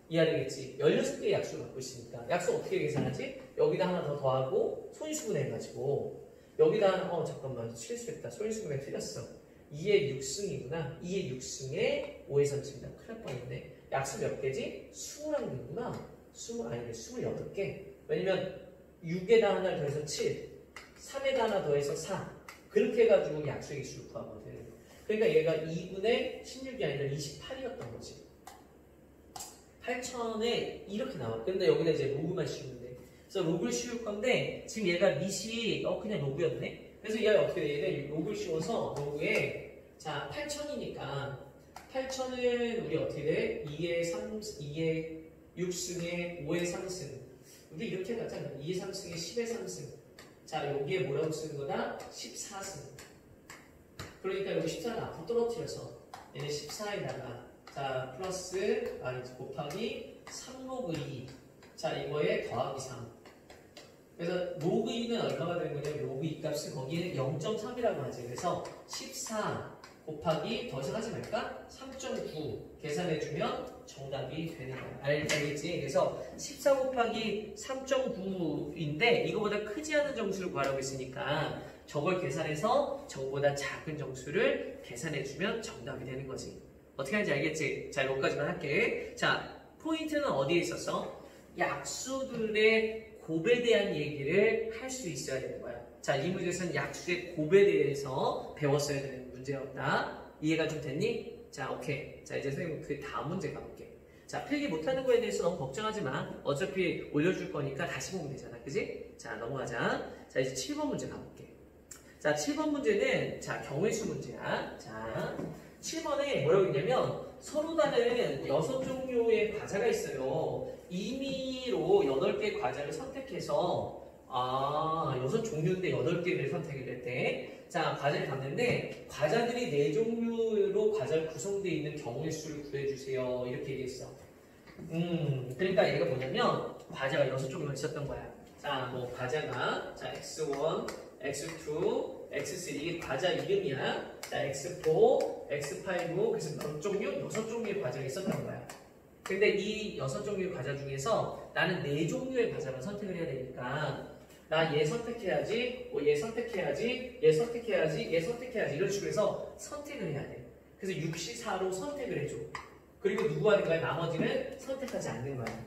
이해되겠지? 16개의 약수를 갖고 있으니까 약수 어떻게 계산하지? 여기다 하나 더 더하고 소인수분해 해가지고 여기다 하나 잠깐만 실수했다. 소인수분해 틀렸어. 2의 6승이구나. 2의 6승에 5의 3승이다. 큰일 날 뻔했네. 약수 몇 개지? 21개구나. 28개. 왜냐면 6에다 하나를 더해서 7, 3에다 하나 더해서 4. 그렇게 해가지고 약수의 개수를 구하거든. 그러니까 얘가 2분의 16이 아니라 28이었던 거지. 8천에 이렇게 나와. 근데 여기다 이제 로그만 씌우면 돼. 그래서 로그를 씌울 건데 지금 얘가 밑이 그냥 로그였네. 그래서 얘가 어떻게 돼? 얘는 로그를 씌워서 로그에 자 8천이니까 8천은 우리 어떻게 돼? 2의 6승에 5의 3승. 우리 이렇게 가잖아. 2의 3승에 10의 3승. 자, 여기에 뭐라고 쓰는 거다? 14승. 그러니까 여기 14는 앞으로 떨어뜨려서 얘는 14에다가 자, 플러스 곱하기 3로그 2. 자, 이거에 더하기 3. 그래서 로그 2는 얼마가 되는 거냐면 로그 2 값은 거기에 0.3이라고 하지. 그래서 14 곱하기 더 이상 하지 말까? 3.9 계산해주면 정답이 되는 거야. 알겠지? 그래서 14 곱하기 3.9인데 이거보다 크지 않은 정수를 구하라고 했으니까 저걸 계산해서 저거보다 작은 정수를 계산해주면 정답이 되는 거지. 어떻게 하는지 알겠지? 자, 여기까지만 할게. 자, 포인트는 어디에 있었어? 약수들의 곱에 대한 얘기를 할 수 있어야 되는 거야. 자, 이 문제에서는 약수의 곱에 대해서 배웠어야 되는 문제였다. 이해가 좀 됐니? 자, 오케이. 자, 이제 선생님 그 다음 문제 가볼게. 자, 필기 못하는 거에 대해서 너무 걱정하지 마. 어차피 올려줄 거니까 다시 보면 되잖아. 그지? 자, 넘어가자. 자, 이제 7번 문제 가볼게. 자, 7번 문제는 자, 경우의 수 문제야. 자, 7번에 뭐라고 있냐면 서로 다른 6종류의 과자가 있어요. 임의로 8개의 과자를 선택해서 6종류인데 8개를 선택을 했대. 자, 과자를 봤는데 과자들이 4종류로 과자를 구성되어 있는 경우의 수를 구해주세요. 이렇게 얘기했어. 그러니까 얘가 뭐냐면 과자가 6종류가 있었던 거야. 자, 뭐 과자가 자, X1, X2, X3 이게 과자 이름이야. 자, X4, X5 그래서 몇 종류? 6종류의 과자가 있었던 거야. 근데 이 6종류의 과자 중에서 나는 4종류의 과자만 선택을 해야 되니까 나 얘 선택해야지, 얘 선택해야지, 얘 선택해야지, 얘 선택해야지 이런 식으로 해서 선택을 해야 돼. 그래서 6시4로 선택을 해줘. 그리고 누구 하는 거야? 나머지는 선택하지 않는 거야.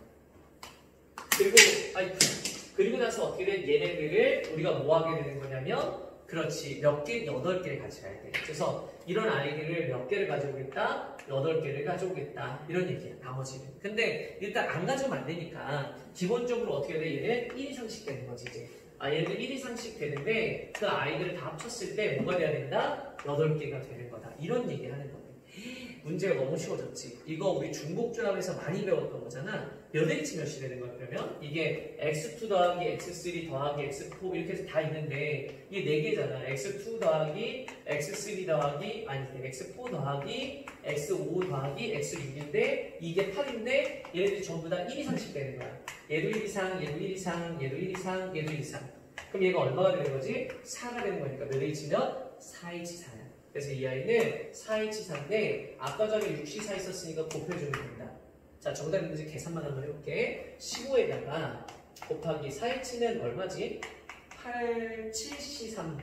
그리고 나서 어떻게 돼? 얘네들을 우리가 뭐 하게 되는 거냐면 그렇지. 몇 개? 8개를 가져가야 돼. 그래서 이런 아이들을 몇 개를 가져오겠다? 8개를 가져오겠다. 이런 얘기야. 나머지는. 근데 일단 안 가져오면 안 되니까 기본적으로 어떻게 돼? 얘는 1 이상씩 되는 거지 이제. 얘네들 1 이상씩 되는데 그 아이들을 다 합쳤을 때 뭐가 돼야 된다? 8개가 되는 거다. 이런 얘기를 하는 거네. 문제가 너무 쉬워졌지. 이거 우리 중복조합에서 많이 배웠던 거잖아. 몇 H 몇이 되는 거야 그러면? 이게 X2 더하기 X3 더하기 X4 이렇게 해서 다 있는데 이게 4개잖아. X2 더하기 X3 더하기 X4 더하기 X5 더하기 X6인데 이게 8인데 얘네들이 전부 다 1 이상씩 되는 거야. 얘도 1 이상, 얘도 1 이상, 얘도 1 이상, 얘도 1 이상. 그럼 얘가 얼마가 되는 거지? 4가 되는 거니까 몇 H면? 4H4야. 그래서 이 아이는 4H4인데 아까 전에 6C4 있었으니까 곱해주면 된다. 자, 정답인지 계산만 한번 해볼게. 15에다가 곱하기 4H는 얼마지? 8, 7C3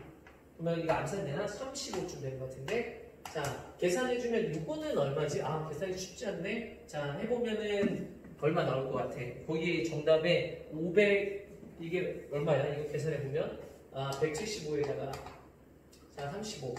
그러면 이거 암산되나? 35쯤 되는 것 같은데 자, 계산해주면 이거는 얼마지? 계산이 쉽지 않네. 자, 해보면은 얼마 나올 것 같아? 거기 정답에 500 이게 얼마야? 이거 계산해보면 175에다가 자, 35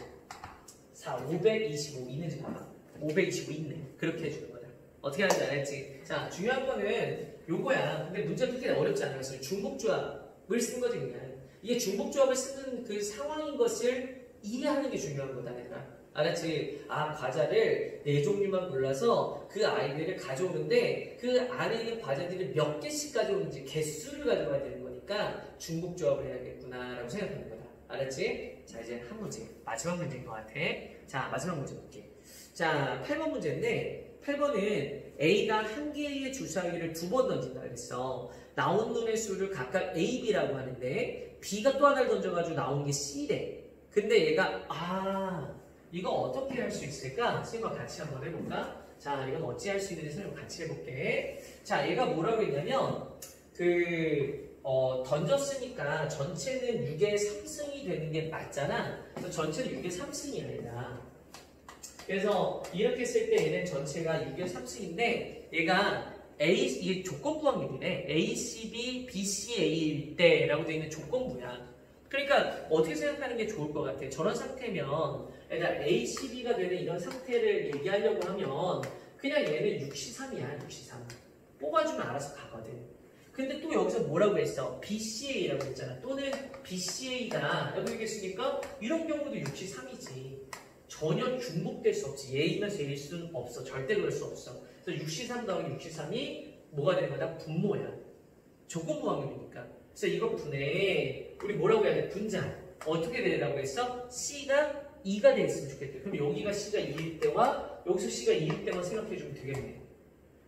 자, 525 있는지 봐봐. 525 있네. 그렇게 해주는 거다. 어떻게 하는지 알았지? 자, 중요한 거는 요거야. 근데 문제가 그렇게 어렵지 않았어요. 중복조합을 쓴 거지 그냥. 이게 중복조합을 쓰는 그 상황인 것을 이해하는 게 중요한 거다 내가. 알았지? 과자를 4종류만 골라서 그 아이들을 가져오는데 그 안에 있는 과자들을 몇 개씩 가져오는지 개수를 가져가야 되는 거니까 중복조합을 해야겠구나 라고 생각하는 거다. 알았지? 자, 이제 한 문제. 마지막 문제인 것 같아. 자, 마지막 문제 볼게. 자, 8번 문제인데 8번은 A가 한 개의 주사위를 2번 던진다 그랬어. 나온 눈의 수를 각각 A, B라고 하는데 B가 또 하나를 던져가지고 나온 게 C래. 근데 얘가 이거 어떻게 할 수 있을까? 선생님과 같이 한번 해볼까? 자, 이건 어찌 할 수 있는지 선생님과 같이 해볼게. 자, 얘가 뭐라고 했냐면 던졌으니까 전체는 6의 3승이 되는 게 맞잖아. 그래서 전체는 6의 3승이야, 얘가. 그래서 이렇게 했을 때 얘는 전체가 6의 3승인데 얘가 이게 조건부 확률이래. A, C, B, B, C, A일 때라고 되어 있는 조건부야. 그러니까 어떻게 생각하는 게 좋을 것 같아? 저런 상태면 일단 A, C, B가 되는 이런 상태를 얘기하려고 하면 그냥 얘는 6C3이야, 6C3. 뽑아주면 알아서 가거든. 근데 또 여기서 뭐라고 했어? BCA라고 했잖아. 또는 BCA다 라고 얘기했으니까 이런 경우도 6C3이지. 전혀 중복될 수 없지. 얘이면서 얘일 수는 없어. 절대 그럴 수 없어. 그래서 63 더하기 63이 뭐가 되는 거다? 분모야. 조건부 확률이니까. 그래서 이거 분해 우리 뭐라고 해야 돼? 분자. 어떻게 되라고 했어? C가 2가 되었으면 좋겠대. 그럼 여기가 C가 2일 때와 여기서 C가 2일 때만 생각해주면 되겠네.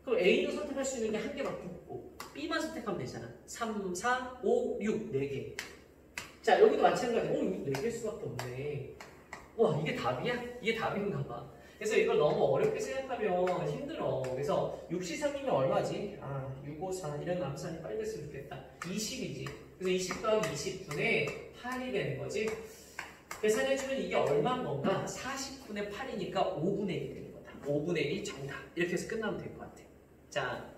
그럼 A는 선택할 수 있는 게 한 개밖에 없고 B만 선택하면 되잖아. 3, 4, 5, 6, 4개. 자, 여기도 마찬가지야. 여기 4개일 수밖에 없네. 와, 이게 답이야? 이게 답인가 봐. 그래서 이걸 너무 어렵게 생각하면 힘들어. 그래서 63이면 얼마지? 654 이런 암산이 빨리 됐으면 좋겠다. 20이지. 그래서 20 더하기 20분의 8이 되는 거지. 계산해주면 이게 얼마인 건가? 40분의 8이니까 5분의 1이 되는 거다. 5분의 1이 정답. 이렇게 해서 끝나면 될 것 같아. 자,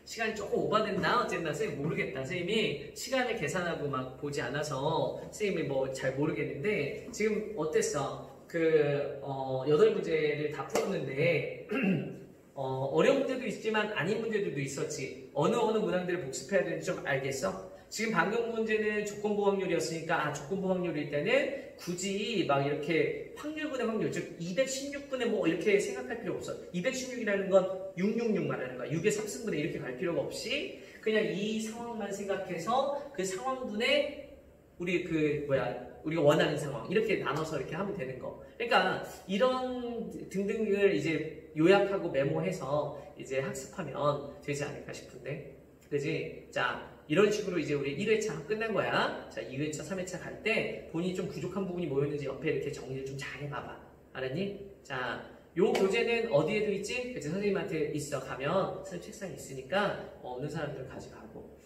시간이 조금 오버됐나? 어쨌나? 선생님 모르겠다. 선생님이 시간을 계산하고 막 보지 않아서 선생님이 뭐 잘 모르겠는데 지금 어땠어? 8문제를 다 풀었는데 어려운 문제도 있지만 아닌 문제들도 있었지. 어느 문항들을 복습해야 되는지 좀 알겠어? 지금 방금 문제는 조건부 확률이었으니까 조건부 확률일 때는 굳이 막 이렇게 확률분의 확률, 즉 216분의 뭐 이렇게 생각할 필요 없어. 216이라는 건 666 말하는 거야. 6의 3승분의 이렇게 갈 필요가 없이 그냥 이 상황만 생각해서 그 상황분의 우리가 원하는 상황 이렇게 나눠서 이렇게 하면 되는 거. 그러니까 이런 등등을 이제 요약하고 메모해서 이제 학습하면 되지 않을까 싶은데, 그지? 자, 이런 식으로 이제 우리 1회차 끝난 거야. 자, 2회차, 3회차 갈 때 본인이 좀 부족한 부분이 뭐였는지 옆에 이렇게 정리를 좀 잘 해봐봐. 알았니? 자, 요 교재는 어디에도 있지? 그치? 선생님한테 있어. 가면 선생님 책상에 있으니까 없는 사람들은 가져가고.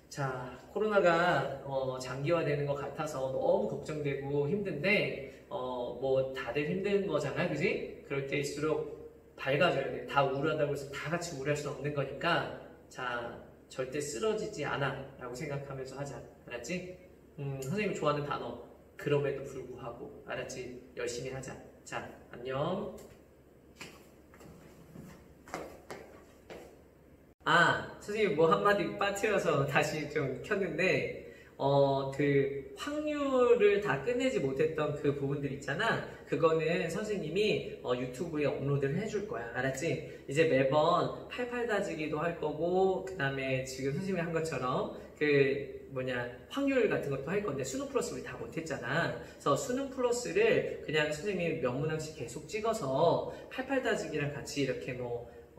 자, 코로나가 장기화되는 것 같아서 너무 걱정되고 힘든데 뭐 다들 힘든 거잖아, 그지? 그럴 때일수록 밝아져야 돼. 다 우울하다고 해서 다 같이 우울할 수 없는 거니까 자, 절대 쓰러지지 않아 라고 생각하면서 하자. 알았지? 선생님이 좋아하는 단어 그럼에도 불구하고. 알았지? 열심히 하자. 자, 안녕. 선생님 뭐 한마디 빠뜨려서 다시 좀 켰는데 그 확률을 다 끝내지 못했던 그 부분들 있잖아. 그거는 선생님이 유튜브에 업로드를 해줄 거야. 알았지? 이제 매번 88 다지기도 할 거고 그 다음에 지금 선생님이 한 것처럼 확률 같은 것도 할 건데 수능 플러스 우리 다 못했잖아. 그래서 수능 플러스를 그냥 선생님이 몇 문항씩 계속 찍어서 88 다지기랑 같이 이렇게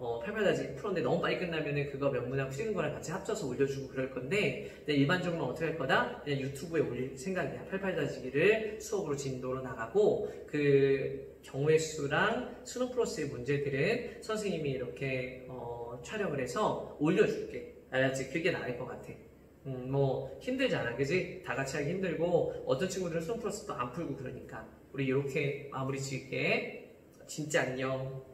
88 다지기 풀었는데 너무 빨리 끝나면은 그거 몇 문항 찍은 거랑 같이 합쳐서 올려주고 그럴 건데, 근데 일반적으로 어떻게 할 거다? 그냥 유튜브에 올릴 생각이야. 88 다지기를 수업으로 진도로 나가고, 그 경우의 수랑 수능 플러스의 문제들은 선생님이 이렇게 촬영을 해서 올려줄게. 알았지? 그게 나을 것 같아. 뭐 힘들잖아, 그지? 다 같이 하기 힘들고 어떤 친구들은 수능 플러스도 안 풀고 그러니까 우리 이렇게 마무리 지을게. 진짜 안녕.